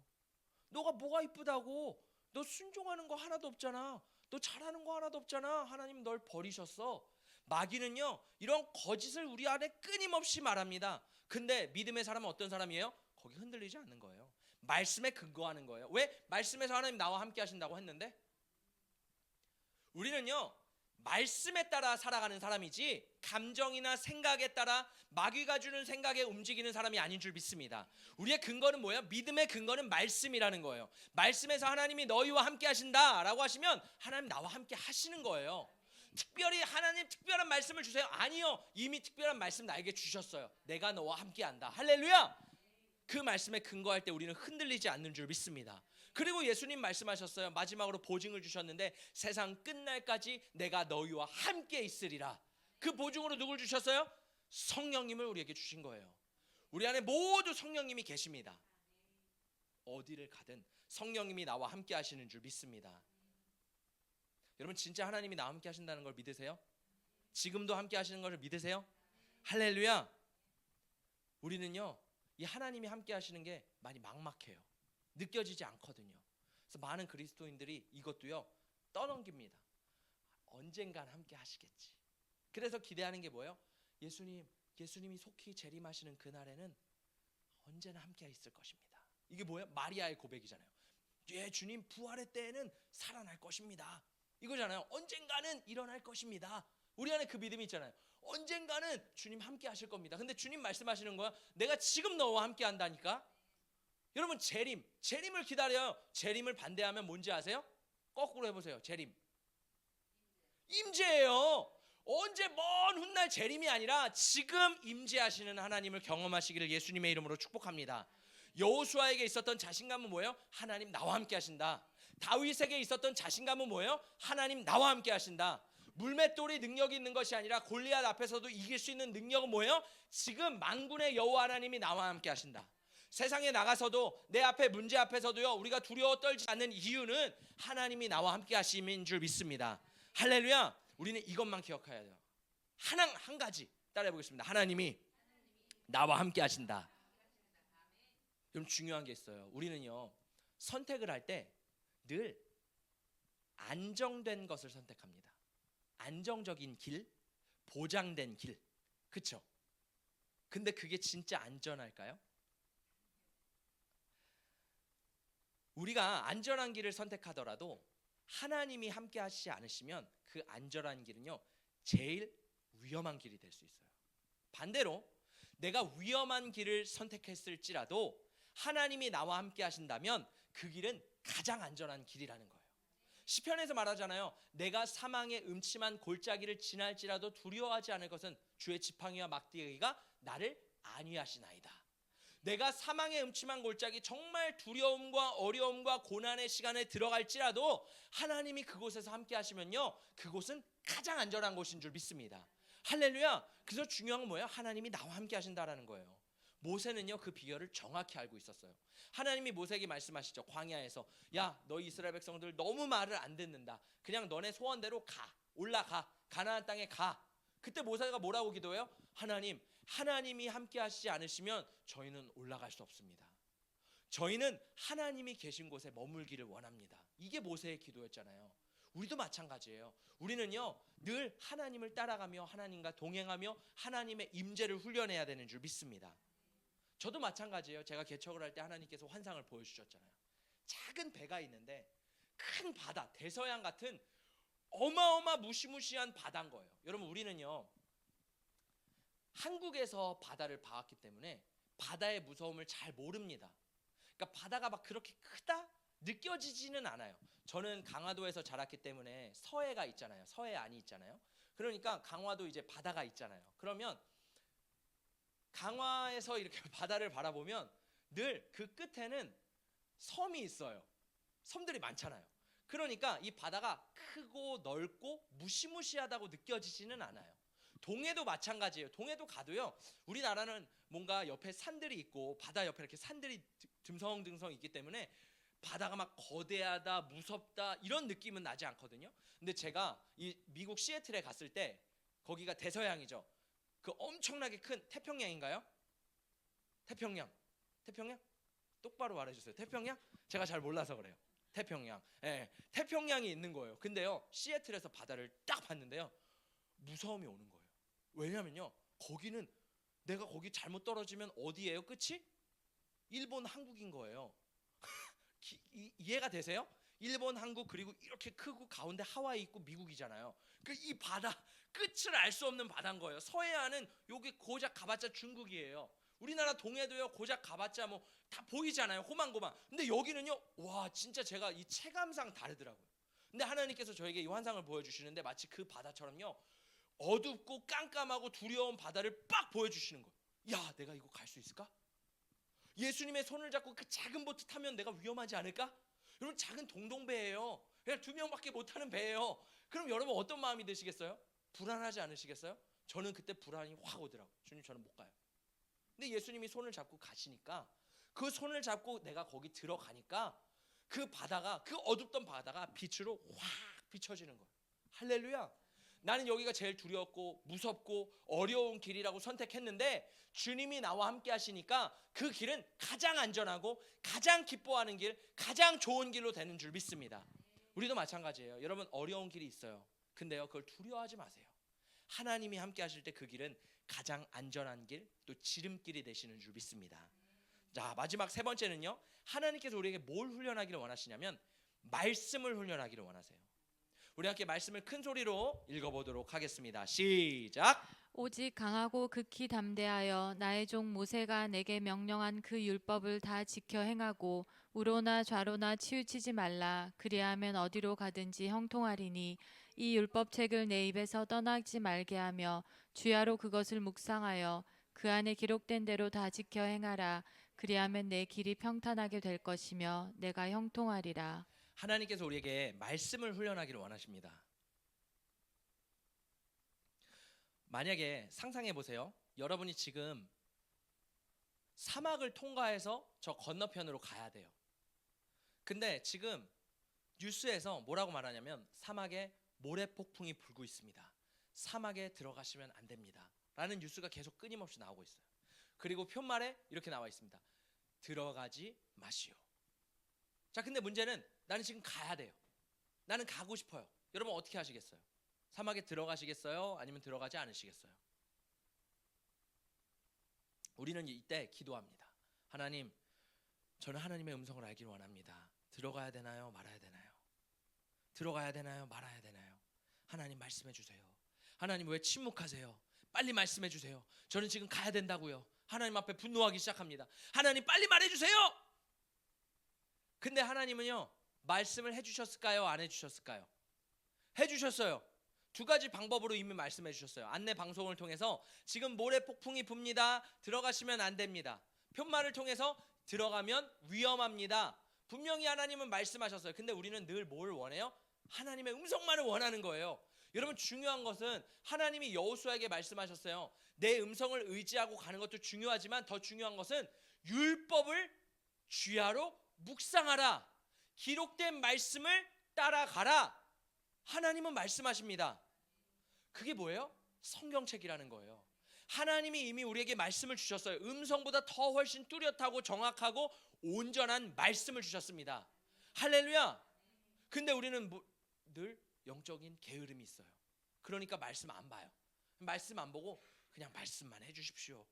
너가 뭐가 이쁘다고? 너 순종하는 거 하나도 없잖아. 너 잘하는 거 하나도 없잖아. 하나님 널 버리셨어. 마귀는요 이런 거짓을 우리 안에 끊임없이 말합니다. 근데 믿음의 사람은 어떤 사람이에요? 거기 흔들리지 않는 거예요. 말씀에 근거하는 거예요. 왜? 말씀에서 하나님 나와 함께 하신다고 했는데 우리는요 말씀에 따라 살아가는 사람이지 감정이나 생각에 따라 마귀가 주는 생각에 움직이는 사람이 아닌 줄 믿습니다. 우리의 근거는 뭐예요? 믿음의 근거는 말씀이라는 거예요. 말씀에서 하나님이 너희와 함께 하신다라고 하시면 하나님 나와 함께 하시는 거예요. 특별히 하나님 특별한 말씀을 주세요. 아니요, 이미 특별한 말씀 나에게 주셨어요. 내가 너와 함께 한다. 할렐루야. 그 말씀에 근거할 때 우리는 흔들리지 않는 줄 믿습니다. 그리고 예수님 말씀하셨어요. 마지막으로 보증을 주셨는데 세상 끝날까지 내가 너희와 함께 있으리라. 그 보증으로 누굴 주셨어요? 성령님을 우리에게 주신 거예요. 우리 안에 모두 성령님이 계십니다. 어디를 가든 성령님이 나와 함께 하시는 줄 믿습니다. 여러분 진짜 하나님이 나와 함께 하신다는 걸 믿으세요? 지금도 함께 하시는 걸 믿으세요? 할렐루야. 우리는요 이 하나님이 함께 하시는 게 많이 막막해요. 느껴지지 않거든요. 그래서 많은 그리스도인들이 이것도요 떠넘깁니다. 언젠간 함께 하시겠지. 그래서 기대하는 게 뭐예요? 예수님이 속히 재림하시는 그날에는 언제나 함께 있을 것입니다. 이게 뭐예요? 마리아의 고백이잖아요. 예, 주님 부활의 때에는 살아날 것입니다. 이거잖아요. 언젠가는 일어날 것입니다. 우리 안에 그 믿음이 있잖아요. 언젠가는 주님 함께 하실 겁니다. 근데 주님 말씀하시는 거야. 내가 지금 너와 함께 한다니까. 여러분 재림을 기다려요. 재림을 반대하면 뭔지 아세요? 거꾸로 해보세요. 재림 임재예요. 언제 먼 훗날 재림이 아니라 지금 임재하시는 하나님을 경험하시기를 예수님의 이름으로 축복합니다. 여호수아에게 있었던 자신감은 뭐예요? 하나님 나와 함께 하신다. 다윗에게 있었던 자신감은 뭐예요? 하나님 나와 함께 하신다. 물맷돌이 능력이 있는 것이 아니라 골리앗 앞에서도 이길 수 있는 능력은 뭐예요? 지금 만군의 여호와 하나님이 나와 함께 하신다. 세상에 나가서도 내 앞에 문제 앞에서도요 우리가 두려워 떨지 않는 이유는 하나님이 나와 함께 하심인 줄 믿습니다. 할렐루야. 우리는 이것만 기억해야 돼요. 한 가지 따라해 보겠습니다. 하나님이 나와 함께 하신다. 좀 중요한 게 있어요. 우리는요 선택을 할 때 늘 안정된 것을 선택합니다. 안정적인 길, 보장된 길. 그렇죠? 근데 그게 진짜 안전할까요? 우리가 안전한 길을 선택하더라도 하나님이 함께 하시지 않으시면 그 안전한 길은요 제일 위험한 길이 될 수 있어요. 반대로 내가 위험한 길을 선택했을지라도 하나님이 나와 함께 하신다면 그 길은 가장 안전한 길이라는 거예요. 시편에서 말하잖아요. 내가 사망의 음침한 골짜기를 지날지라도 두려워하지 않을 것은 주의 지팡이와 막대기가 나를 안위하시나이다. 내가 사망의 음침한 골짜기 정말 두려움과 어려움과 고난의 시간에 들어갈지라도 하나님이 그곳에서 함께 하시면요 그곳은 가장 안전한 곳인 줄 믿습니다. 할렐루야. 그래서 중요한 건 뭐예요? 하나님이 나와 함께 하신다라는 거예요. 모세는요 그 비결을 정확히 알고 있었어요. 하나님이 모세에게 말씀하시죠. 광야에서 야, 너희 이스라엘 백성들 너무 말을 안 듣는다. 그냥 너네 소원대로 올라가 가나안 땅에 가. 그때 모세가 뭐라고 기도해요? 하나님이 함께 하시지 않으시면 저희는 올라갈 수 없습니다. 저희는 하나님이 계신 곳에 머물기를 원합니다. 이게 모세의 기도였잖아요. 우리도 마찬가지예요. 우리는요 늘 하나님을 따라가며 하나님과 동행하며 하나님의 임재를 훈련해야 되는 줄 믿습니다. 저도 마찬가지예요. 제가 개척을 할 때 하나님께서 환상을 보여주셨잖아요. 작은 배가 있는데 큰 바다, 대서양 같은 어마어마 무시무시한 바다인 거예요. 여러분 우리는요 한국에서 바다를 봐왔기 때문에 바다의 무서움을 잘 모릅니다. 그러니까 바다가 막 그렇게 크다 느껴지지는 않아요. 저는 강화도에서 자랐기 때문에 서해가 있잖아요. 서해안이 있잖아요. 그러니까 강화도 이제 바다가 있잖아요. 그러면 강화에서 이렇게 바다를 바라보면 늘 그 끝에는 섬이 있어요. 섬들이 많잖아요. 그러니까 이 바다가 크고 넓고 무시무시하다고 느껴지지는 않아요. 동해도 마찬가지예요. 동해도 가도요 우리나라는 뭔가 옆에 산들이 있고 바다 옆에 이렇게 산들이 듬성듬성 있기 때문에 바다가 막 거대하다, 무섭다 이런 느낌은 나지 않거든요. 근데 제가 이 미국 시애틀에 갔을 때 거기가 대서양이죠. 그 엄청나게 큰 태평양인가요? 태평양. 똑바로 말해주세요. 태평양? 제가 잘 몰라서 그래요. 태평양. 예, 태평양이 있는 거예요. 근데요, 시애틀에서 바다를 딱 봤는데요, 무서움이 오는 거예요. 왜냐면요, 거기는 내가 거기 잘못 떨어지면 어디예요? 끝이? 일본, 한국인 거예요. 이해가 되세요? 일본, 한국 그리고 이렇게 크고 가운데 하와이 있고 미국이잖아요. 그 이 바다 끝을 알 수 없는 바다인 거예요. 서해안은 여기 고작 가봤자 중국이에요. 우리나라 동해도요 고작 가봤자 뭐 다 보이잖아요. 호망고망. 근데 여기는요, 와 진짜 제가 이 체감상 다르더라고요. 근데 하나님께서 저에게 이 환상을 보여주시는데 마치 그 바다처럼요, 어둡고 깜깜하고 두려운 바다를 빡 보여주시는 거예요. 야, 내가 이거 갈 수 있을까? 예수님의 손을 잡고 그 작은 보트 타면 내가 위험하지 않을까? 여러분, 작은 동동배예요. 그냥 2명밖에 못 타는 배예요. 그럼 여러분 어떤 마음이 드시겠어요? 불안하지 않으시겠어요? 저는 그때 불안이 확 오더라고요. 주님, 저는 못 가요. 근데 예수님이 손을 잡고 가시니까, 그 손을 잡고 내가 거기 들어가니까 그 바다가, 그 어둡던 바다가 빛으로 확 비춰지는 거예요. 할렐루야. 나는 여기가 제일 두려웠고 무섭고 어려운 길이라고 선택했는데 주님이 나와 함께 하시니까 그 길은 가장 안전하고 가장 기뻐하는 길, 가장 좋은 길로 되는 줄 믿습니다. 우리도 마찬가지예요. 여러분, 어려운 길이 있어요. 근데요, 그걸 두려워하지 마세요. 하나님이 함께 하실 때 그 길은 가장 안전한 길, 또 지름길이 되시는 줄 믿습니다. 자, 마지막 세 번째는요, 하나님께서 우리에게 뭘 훈련하기를 원하시냐면 말씀을 훈련하기를 원하세요. 우리 함께 말씀을 큰 소리로 읽어보도록 하겠습니다. 시작. 오직 강하고 극히 담대하여 나의 종 모세가 내게 명령한 그 율법을 다 지켜 행하고 우로나 좌로나 치우치지 말라. 그리하면 어디로 가든지 형통하리니 이 율법책을 내 입에서 떠나지 말게 하며 주야로 그것을 묵상하여 그 안에 기록된 대로 다 지켜 행하라. 그리하면 내 길이 평탄하게 될 것이며 내가 형통하리라. 하나님께서 우리에게 말씀을 훈련하기를 원하십니다. 만약에 상상해 보세요. 여러분이 지금 사막을 통과해서 저 건너편으로 가야 돼요. 근데 지금 뉴스에서 뭐라고 말하냐면 사막에 모래폭풍이 불고 있습니다. 사막에 들어가시면 안 됩니다. 라는 뉴스가 계속 끊임없이 나오고 있어요. 그리고 푯말에 이렇게 나와 있습니다. 들어가지 마시오. 자, 근데 문제는 나는 지금 가야 돼요. 나는 가고 싶어요. 여러분 어떻게 하시겠어요? 사막에 들어가시겠어요? 아니면 들어가지 않으시겠어요? 우리는 이때 기도합니다. 하나님, 저는 하나님의 음성을 알기를 원합니다. 들어가야 되나요? 말아야 되나요? 들어가야 되나요? 말아야 되나요? 하나님 말씀해 주세요. 하나님 왜 침묵하세요? 빨리 말씀해 주세요. 저는 지금 가야 된다고요. 하나님 앞에 분노하기 시작합니다. 하나님 빨리 말해 주세요. 근데 하나님은요, 말씀을 해주셨을까요? 안 해주셨을까요? 해주셨어요. 두 가지 방법으로 이미 말씀해 주셨어요. 안내 방송을 통해서 지금 모래 폭풍이 붑니다. 들어가시면 안 됩니다. 푯말을 통해서 들어가면 위험합니다. 분명히 하나님은 말씀하셨어요. 근데 우리는 늘 뭘 원해요? 하나님의 음성만을 원하는 거예요. 여러분, 중요한 것은 하나님이 여호수아에게 말씀하셨어요. 내 음성을 의지하고 가는 것도 중요하지만 더 중요한 것은 율법을 주야로 묵상하라. 기록된 말씀을 따라가라. 하나님은 말씀하십니다. 그게 뭐예요? 성경책이라는 거예요. 하나님이 이미 우리에게 말씀을 주셨어요. 음성보다 더 훨씬 뚜렷하고 정확하고 온전한 말씀을 주셨습니다. 할렐루야. 근데 우리는 늘 영적인 게으름이 있어요. 그러니까 말씀 안 봐요. 말씀 안 보고 그냥 말씀만 해주십시오.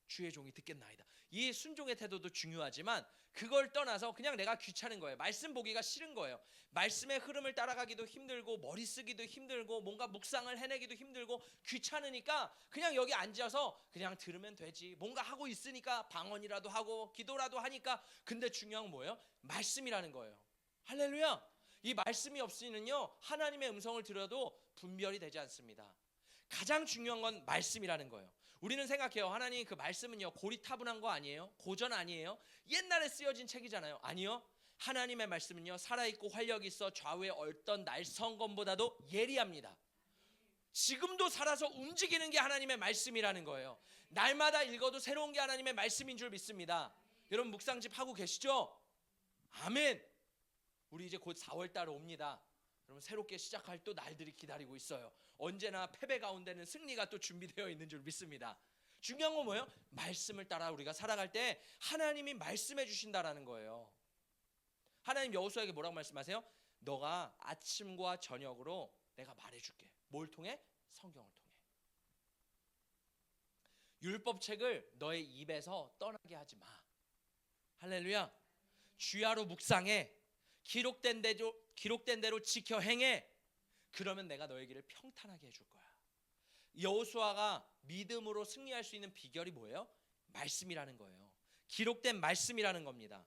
주의 종이 듣겠나이다. 이 순종의 태도도 중요하지만 그걸 떠나서 그냥 내가 귀찮은 거예요. 말씀 보기가 싫은 거예요. 말씀의 흐름을 따라가기도 힘들고 머리 쓰기도 힘들고 뭔가 묵상을 해내기도 힘들고 귀찮으니까 그냥 여기 앉아서 그냥 들으면 되지. 뭔가 하고 있으니까 방언이라도 하고 기도라도 하니까. 근데 중요한 건 뭐예요? 말씀이라는 거예요. 할렐루야. 이 말씀이 없이는요, 하나님의 음성을 들어도 분별이 되지 않습니다. 가장 중요한 건 말씀이라는 거예요. 우리는 생각해요. 하나님 그 말씀은요 고리타분한 거 아니에요? 고전 아니에요? 옛날에 쓰여진 책이잖아요. 아니요. 하나님의 말씀은요 살아있고 활력이 있어 좌우의 어떤 날성검보다도 예리합니다. 지금도 살아서 움직이는 게 하나님의 말씀이라는 거예요. 날마다 읽어도 새로운 게 하나님의 말씀인 줄 믿습니다. 여러분 묵상집 하고 계시죠? 아멘. 우리 이제 곧 4월 달 옵니다. 그러면 새롭게 시작할 또 날들이 기다리고 있어요. 언제나 패배 가운데는 승리가 또 준비되어 있는 줄 믿습니다. 중요한 건 뭐예요? 말씀을 따라 우리가 살아갈 때 하나님이 말씀해 주신다라는 거예요. 하나님 여호수아에게 뭐라고 말씀하세요? 너가 아침과 저녁으로 내가 말해줄게. 뭘 통해? 성경을 통해. 율법책을 너의 입에서 떠나게 하지 마. 할렐루야. 주야로 묵상해. 기록된 대로 지켜 행해. 그러면 내가 너의 길을 평탄하게 해줄 거야. 여호수아가 믿음으로 승리할 수 있는 비결이 뭐예요? 말씀이라는 거예요. 기록된 말씀이라는 겁니다.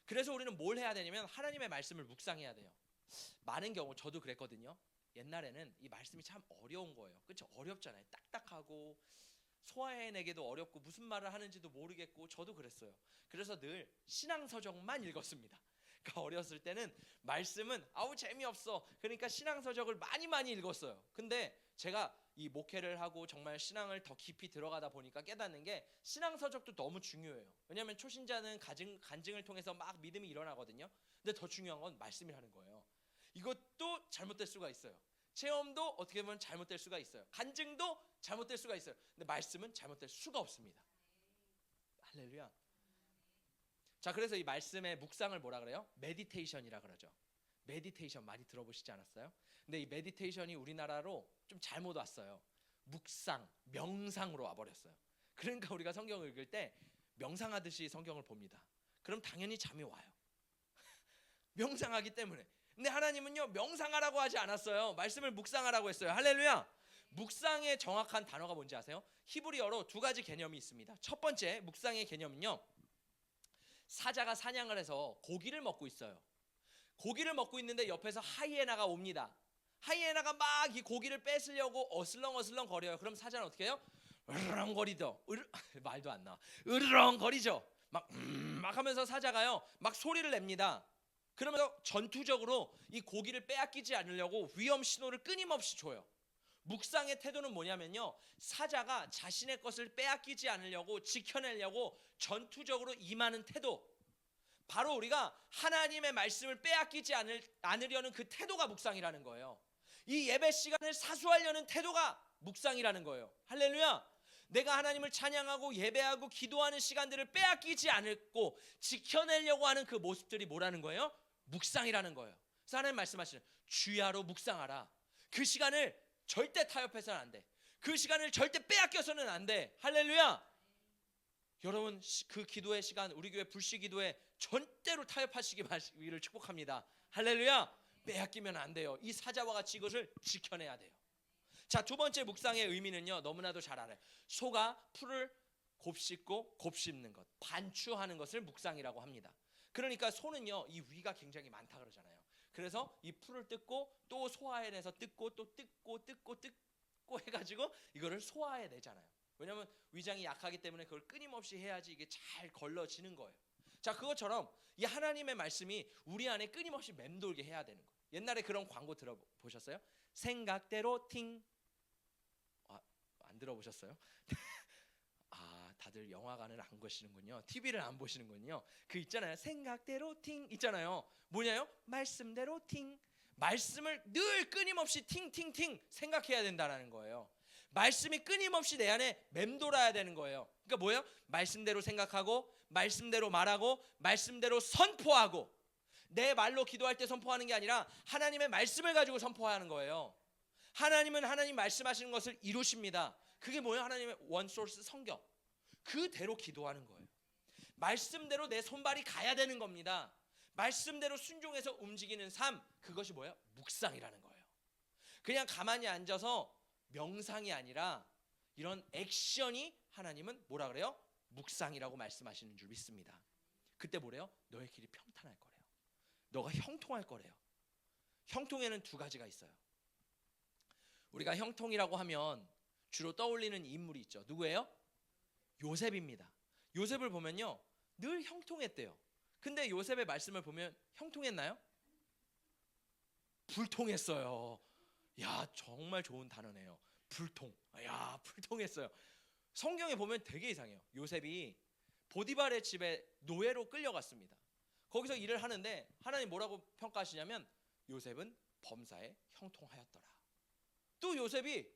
그래서 우리는 뭘 해야 되냐면 하나님의 말씀을 묵상해야 돼요. 많은 경우 저도 그랬거든요. 옛날에는 이 말씀이 참 어려운 거예요. 그렇죠? 어렵잖아요. 딱딱하고 소화해내기도 어렵고 무슨 말을 하는지도 모르겠고 저도 그랬어요. 그래서 늘 신앙서적만 읽었습니다. 그러니까 어렸을 때는 말씀은 아우 재미없어. 그러니까 신앙서적을 많이 읽었어요. 근데 제가 이 목회를 하고 정말 신앙을 더 깊이 들어가다 보니까 깨닫는 게 신앙서적도 너무 중요해요. 왜냐하면 초신자는 간증을 통해서 막 믿음이 일어나거든요. 근데 더 중요한 건 말씀이라는 거예요. 이것도 잘못될 수가 있어요. 체험도 어떻게 보면 잘못될 수가 있어요. 간증도 잘못될 수가 있어요. 근데 말씀은 잘못될 수가 없습니다. 할렐루야. 자, 그래서 이 말씀의 묵상을 뭐라 그래요? 메디테이션이라 그러죠. 메디테이션 많이 들어보시지 않았어요? 근데 이 메디테이션이 우리나라로 좀 잘못 왔어요. 묵상, 명상으로 와버렸어요. 그러니까 우리가 성경을 읽을 때 명상하듯이 성경을 봅니다. 그럼 당연히 잠이 와요. 명상하기 때문에. 근데 하나님은요 명상하라고 하지 않았어요. 말씀을 묵상하라고 했어요. 할렐루야. 묵상의 정확한 단어가 뭔지 아세요? 히브리어로 두 가지 개념이 있습니다. 첫 번째 묵상의 개념은요, 사자가 사냥을 해서 고기를 먹고 있어요. 고기를 먹고 있는데 옆에서 하이에나가 옵니다. 하이에나가 막 이 고기를 뺏으려고 어슬렁어슬렁 거려요. 그럼 사자는 어떻게 해요? 으르렁거리죠. 말도 안 나와. 으르렁거리죠. 막 하면서 사자가요 막 소리를 냅니다. 그러면서 전투적으로 이 고기를 빼앗기지 않으려고 위험 신호를 끊임없이 줘요. 묵상의 태도는 뭐냐면요, 사자가 자신의 것을 빼앗기지 않으려고 지켜내려고 전투적으로 임하는 태도, 바로 우리가 하나님의 말씀을 빼앗기지 않으려는 그 태도가 묵상이라는 거예요. 이 예배 시간을 사수하려는 태도가 묵상이라는 거예요. 할렐루야. 내가 하나님을 찬양하고 예배하고 기도하는 시간들을 빼앗기지 않고 지켜내려고 하는 그 모습들이 뭐라는 거예요? 묵상이라는 거예요. 그래서 하나님 말씀하시는 주야로 묵상하라. 그 시간을 절대 타협해서는 안 돼. 그 시간을 절대 빼앗겨서는 안 돼. 할렐루야. 여러분 그 기도의 시간, 우리 교회 불시 기도에 절대로 타협하시기를 축복합니다. 할렐루야. 빼앗기면 안 돼요. 이 사자와 같이 이것을 지켜내야 돼요. 자, 두 번째 묵상의 의미는요, 너무나도 잘 알아요. 소가 풀을 곱씹고 곱씹는 것, 반추하는 것을 묵상이라고 합니다. 그러니까 소는요 이 위가 굉장히 많다 그러잖아요. 그래서 이 풀을 뜯고 또 소화해내서 뜯고 또 뜯고 해가지고 이거를 소화해내잖아요. 왜냐하면 위장이 약하기 때문에 그걸 끊임없이 해야지 이게 잘 걸러지는 거예요. 자, 그것처럼 이 하나님의 말씀이 우리 안에 끊임없이 맴돌게 해야 되는 거예요. 옛날에 그런 광고 들어보셨어요? 생각대로 팅. 안 들어보셨어요? 다들 영화관을 안 가시는군요. TV를 안 보시는군요. 그 있잖아요. 생각대로 팅 있잖아요. 뭐냐요? 말씀대로 팅. 말씀을 늘 끊임없이 팅팅팅 생각해야 된다는 거예요. 말씀이 끊임없이 내 안에 맴돌아야 되는 거예요. 그러니까 뭐예요? 말씀대로 생각하고 말씀대로 말하고 말씀대로 선포하고, 내 말로 기도할 때 선포하는 게 아니라 하나님의 말씀을 가지고 선포하는 거예요. 하나님은 하나님 말씀하시는 것을 이루십니다. 그게 뭐예요? 하나님의 원소스 성경. 그대로 기도하는 거예요. 말씀대로 내 손발이 가야 되는 겁니다. 말씀대로 순종해서 움직이는 삶, 그것이 뭐예요? 묵상이라는 거예요. 그냥 가만히 앉아서 명상이 아니라 이런 액션이 하나님은 뭐라 그래요? 묵상이라고 말씀하시는 줄 믿습니다. 그때 뭐래요? 너의 길이 평탄할 거래요. 너가 형통할 거래요. 형통에는 두 가지가 있어요. 우리가 형통이라고 하면 주로 떠올리는 인물이 있죠. 누구예요? 요셉입니다. 요셉을 보면요 늘 형통했대요. 근데 요셉의 말씀을 보면 형통했나요? 불통했어요. 야, 정말 좋은 단어네요. 불통. 야, 불통했어요. 성경에 보면 되게 이상해요. 요셉이 보디발의 집에 노예로 끌려갔습니다. 거기서 일을 하는데 하나님 뭐라고 평가하시냐면 요셉은 범사에 형통하였더라. 또 요셉이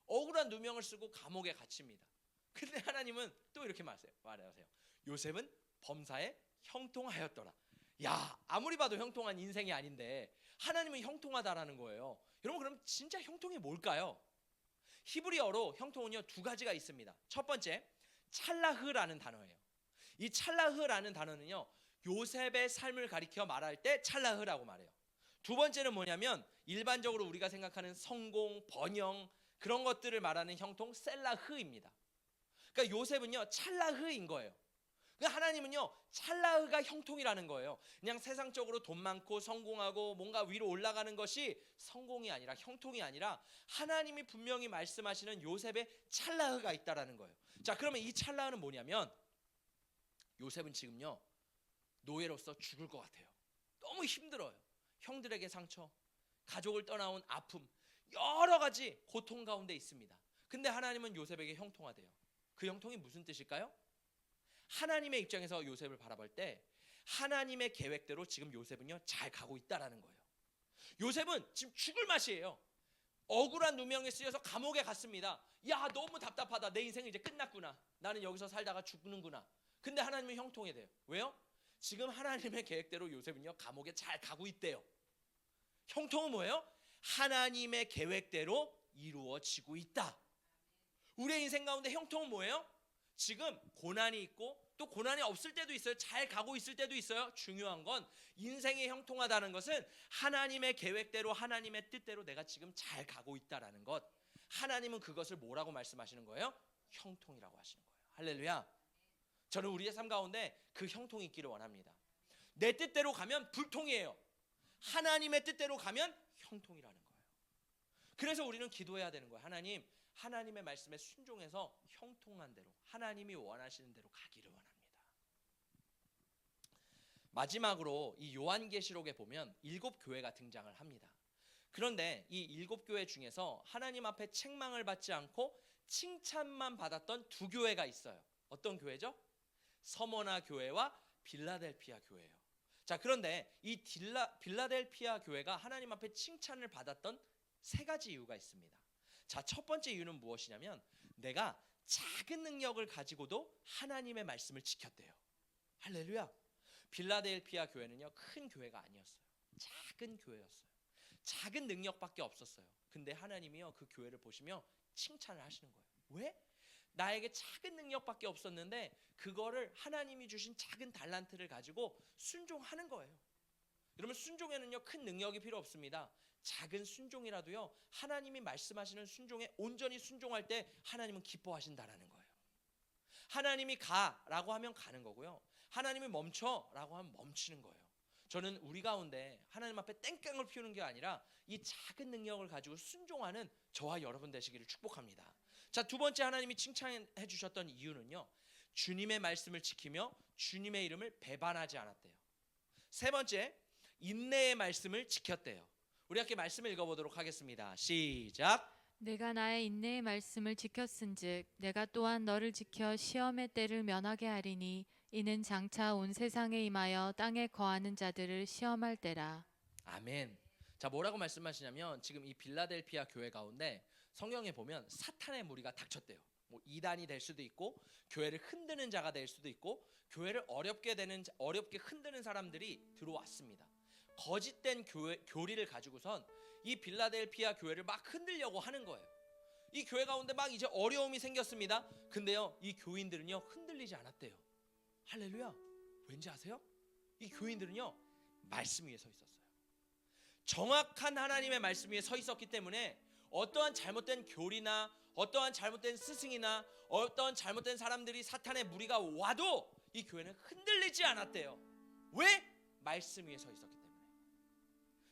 억울한 누명을 쓰고 감옥에 갇힙니다. 근데 하나님은 또 이렇게 말하세요. 요셉은 범사에 형통하였더라. 야, 아무리 봐도 형통한 인생이 아닌데 하나님은 형통하다라는 거예요. 여러분, 그럼 진짜 형통이 뭘까요? 히브리어로 형통은요 두 가지가 있습니다. 첫 번째, 찰라흐라는 단어예요. 이 찰라흐라는 단어는요 요셉의 삶을 가리켜 말할 때 찰라흐라고 말해요. 두 번째는 뭐냐면 일반적으로 우리가 생각하는 성공, 번영 그런 것들을 말하는 형통 셀라흐입니다. 그러니까 요셉은요 찰라흐인 거예요. 그러니까 하나님은요 찰라흐가 형통이라는 거예요. 그냥 세상적으로 돈 많고 성공하고 뭔가 위로 올라가는 것이 성공이 아니라 형통이 아니라 하나님이 분명히 말씀하시는 요셉의 찰라흐가 있다라는 거예요. 자, 그러면 이 찰라흐는 뭐냐면 요셉은 지금요 노예로서 죽을 것 같아요. 너무 힘들어요. 형들에게 상처, 가족을 떠나온 아픔, 여러 가지 고통 가운데 있습니다. 근데 하나님은 요셉에게 형통하대요. 그 형통이 무슨 뜻일까요? 하나님의 입장에서 요셉을 바라볼 때 하나님의 계획대로 지금 요셉은요 잘 가고 있다라는 거예요. 요셉은 지금 죽을 맛이에요. 억울한 누명에 쓰여서 감옥에 갔습니다. 야, 너무 답답하다. 내 인생은 이제 끝났구나. 나는 여기서 살다가 죽는구나. 근데 하나님은 형통이 돼요. 왜요? 지금 하나님의 계획대로 요셉은요 감옥에 잘 가고 있대요. 형통은 뭐예요? 하나님의 계획대로 이루어지고 있다. 우리의 인생 가운데 형통은 뭐예요? 지금 고난이 있고 또 고난이 없을 때도 있어요. 잘 가고 있을 때도 있어요. 중요한 건 인생이 형통하다는 것은 하나님의 계획대로 하나님의 뜻대로 내가 지금 잘 가고 있다라는 것. 하나님은 그것을 뭐라고 말씀하시는 거예요? 형통이라고 하시는 거예요. 할렐루야. 저는 우리의 삶 가운데 그 형통이 있기를 원합니다. 내 뜻대로 가면 불통이에요. 하나님의 뜻대로 가면 형통이라는 거예요. 그래서 우리는 기도해야 되는 거예요. 하나님, 하나님의 말씀에 순종해서 형통한 대로 하나님이 원하시는 대로 가기를 원합니다. 마지막으로 이 요한계시록에 보면 7교회가 등장을 합니다. 그런데 이 7교회 중에서 하나님 앞에 책망을 받지 않고 칭찬만 받았던 2교회가 있어요. 어떤 교회죠? 서머나 교회와 빌라델피아 교회예요. 자, 그런데 이 빌라델피아 교회가 하나님 앞에 칭찬을 받았던 3가지 이유가 있습니다. 자, 첫 번째 이유는 무엇이냐면 내가 작은 능력을 가지고도 하나님의 말씀을 지켰대요. 할렐루야. 빌라델피아 교회는요 큰 교회가 아니었어요. 작은 교회였어요. 작은 능력밖에 없었어요. 근데 하나님이요 그 교회를 보시며 칭찬을 하시는 거예요. 왜? 나에게 작은 능력밖에 없었는데 그거를 하나님이 주신 작은 달란트를 가지고 순종하는 거예요. 여러분, 순종에는요 큰 능력이 필요 없습니다. 작은 순종이라도요 하나님이 말씀하시는 순종에 온전히 순종할 때 하나님은 기뻐하신다라는 거예요. 하나님이 가라고 하면 가는 거고요. 하나님이 멈춰라고 하면 멈추는 거예요. 저는 우리 가운데 하나님 앞에 땡깡을 피우는 게 아니라 이 작은 능력을 가지고 순종하는 저와 여러분 되시기를 축복합니다. 자, 두 번째 하나님이 칭찬해 주셨던 이유는요. 주님의 말씀을 지키며 주님의 이름을 배반하지 않았대요. 세 번째, 인내의 말씀을 지켰대요. 우리 함께 말씀을 읽어보도록 하겠습니다. 시작. 내가 나의 인내의 말씀을 지켰은즉 내가 또한 너를 지켜 시험의 때를 면하게 하리니 이는 장차 온 세상에 임하여 땅에 거하는 자들을 시험할 때라. 아멘. 자, 뭐라고 말씀하시냐면 지금 이 빌라델피아 교회 가운데 성경에 보면 사탄의 무리가 닥쳤대요. 뭐 이단이 될 수도 있고 교회를 흔드는 자가 될 수도 있고 교회를 어렵게 흔드는 사람들이 들어왔습니다. 거짓된 교리를 가지고선 이 빌라델피아 교회를 막 흔들려고 하는 거예요. 이 교회 가운데 막 이제 어려움이 생겼습니다. 근데요 이 교인들은요 흔들리지 않았대요. 할렐루야. 왠지 아세요? 이 교인들은요 말씀 위에 서 있었어요. 정확한 하나님의 말씀 위에 서 있었기 때문에 어떠한 잘못된 교리나 어떠한 잘못된 스승이나 어떠한 잘못된 사람들이 사탄의 무리가 와도 이 교회는 흔들리지 않았대요. 왜? 말씀 위에 서 있었기 때문에.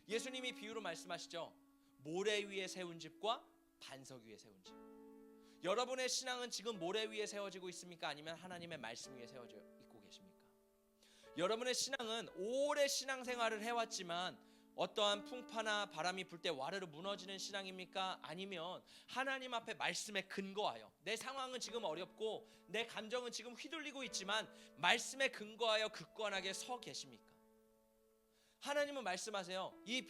예수님이 비유로 말씀하시죠. 모래 위에 세운 집과 반석 위에 세운 집. 여러분의 신앙은 지금 모래 위에 세워지고 있습니까? 아니면 하나님의 말씀 위에 세워져 있고 계십니까? 여러분의 신앙은 오래 신앙생활을 해왔지만 어떠한 풍파나 바람이 불 때 와르르 무너지는 신앙입니까? 아니면 하나님 앞에 말씀에 근거하여 내 상황은 지금 어렵고 내 감정은 지금 휘둘리고 있지만 말씀에 근거하여 굳건하게 서 계십니까? 하나님은 말씀하세요. 이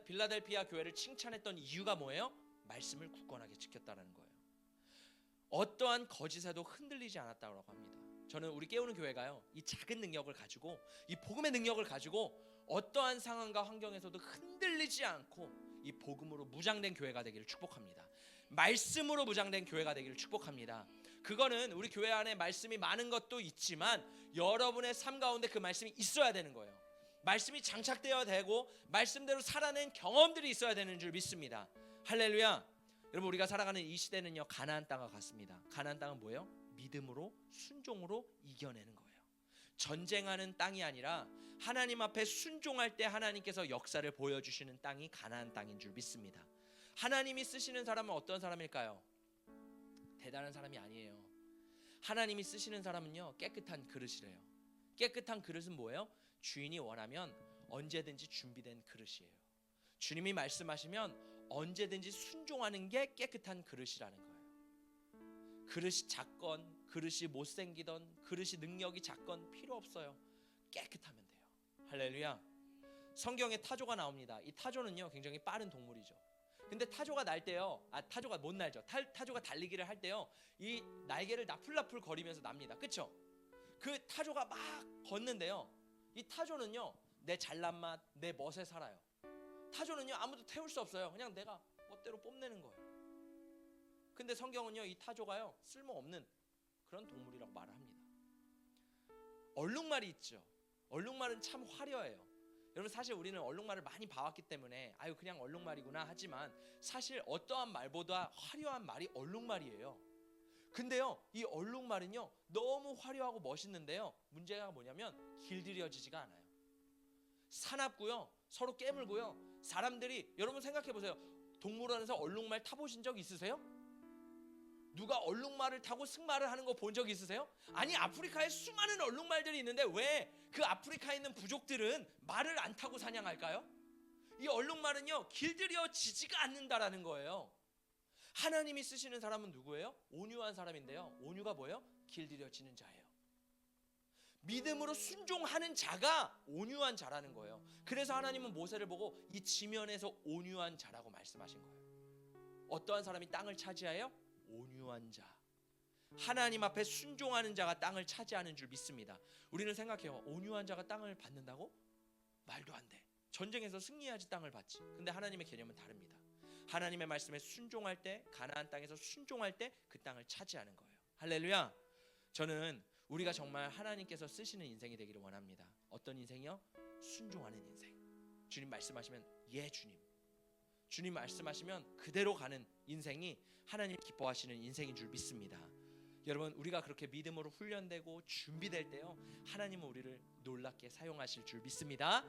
빌라델피아 교회를 칭찬했던 이유가 뭐예요? 말씀을 굳건하게 지켰다는 거예요. 어떠한 거짓에도 흔들리지 않았다고 합니다. 저는 우리 깨우는 교회가요, 이 작은 능력을 가지고, 이 복음의 능력을 가지고 어떠한 상황과 환경에서도 흔들리지 않고 이 복음으로 무장된 교회가 되기를 축복합니다. 말씀으로 무장된 교회가 되기를 축복합니다. 그거는 우리 교회 안에 말씀이 많은 것도 있지만 여러분의 삶 가운데 그 말씀이 있어야 되는 거예요. 말씀이 장착되어야 되고 말씀대로 살아낸 경험들이 있어야 되는 줄 믿습니다. 할렐루야. 여러분, 우리가 살아가는 이 시대는요, 가나안 땅과 같습니다. 가나안 땅은 뭐예요? 믿음으로, 순종으로 이겨내는 거예요. 전쟁하는 땅이 아니라 하나님 앞에 순종할 때 하나님께서 역사를 보여주시는 땅이 가나안 땅인 줄 믿습니다. 하나님이 쓰시는 사람은 어떤 사람일까요? 대단한 사람이 아니에요. 하나님이 쓰시는 사람은요, 깨끗한 그릇이래요. 깨끗한 그릇은 뭐예요? 주인이 원하면 언제든지 준비된 그릇이에요. 주님이 말씀하시면 언제든지 순종하는 게 깨끗한 그릇이라는 거예요. 그릇이 작건, 그릇이 못생기던, 그릇이 능력이 작건 필요 없어요. 깨끗하면 돼요. 할렐루야. 성경에 타조가 나옵니다. 이 타조는요, 굉장히 빠른 동물이죠. 근데 타조가 날 때요, 타조가 못 날죠. 타조가 달리기를 할 때요, 이 날개를 나풀나풀 거리면서 납니다. 그쵸? 그 타조가 막 걷는데요, 이 타조는요, 내 잘난 맛, 내 멋에 살아요. 타조는요, 아무도 태울 수 없어요. 그냥 내가 멋대로 뽐내는 거예요. 근데 성경은요, 이 타조가요, 쓸모없는 그런 동물이라고 말을 합니다. 얼룩말이 있죠. 얼룩말은 참 화려해요. 여러분, 사실 우리는 얼룩말을 많이 봐왔기 때문에 아유, 그냥 얼룩말이구나 하지만 사실 어떠한 말보다 화려한 말이 얼룩말이에요. 근데요, 이 얼룩말은요, 너무 화려하고 멋있는데요, 문제가 뭐냐면 길들여지지가 않아요. 사납고요, 서로 깨물고요. 사람들이, 여러분 생각해 보세요. 동물원에서 얼룩말 타보신 적 있으세요? 누가 얼룩말을 타고 승마를 하는 거 본 적 있으세요? 아니, 아프리카에 수많은 얼룩말들이 있는데 왜 그 아프리카에 있는 부족들은 말을 안 타고 사냥할까요? 이 얼룩말은요, 길들여지지가 않는다라는 거예요. 하나님이 쓰시는 사람은 누구예요? 온유한 사람인데요, 온유가 뭐예요? 길들여지는 자예요. 믿음으로 순종하는 자가 온유한 자라는 거예요. 그래서 하나님은 모세를 보고 이 지면에서 온유한 자라고 말씀하신 거예요. 어떠한 사람이 땅을 차지하여? 온유한 자. 하나님 앞에 순종하는 자가 땅을 차지하는 줄 믿습니다. 우리는 생각해요. 온유한 자가 땅을 받는다고? 말도 안 돼. 전쟁에서 승리해야지 땅을 받지. 근데 하나님의 개념은 다릅니다. 하나님의 말씀에 순종할 때, 가나안 땅에서 순종할 때 그 땅을 차지하는 거예요. 할렐루야. 저는 우리가 정말 하나님께서 쓰시는 인생이 되기를 원합니다. 어떤 인생이요? 순종하는 인생. 주님 말씀하시면 예 주님, 주님 말씀하시면 그대로 가는 인생이 하나님 기뻐하시는 인생인 줄 믿습니다. 여러분, 우리가 그렇게 믿음으로 훈련되고 준비될 때요, 하나님은 우리를 놀랍게 사용하실 줄 믿습니다.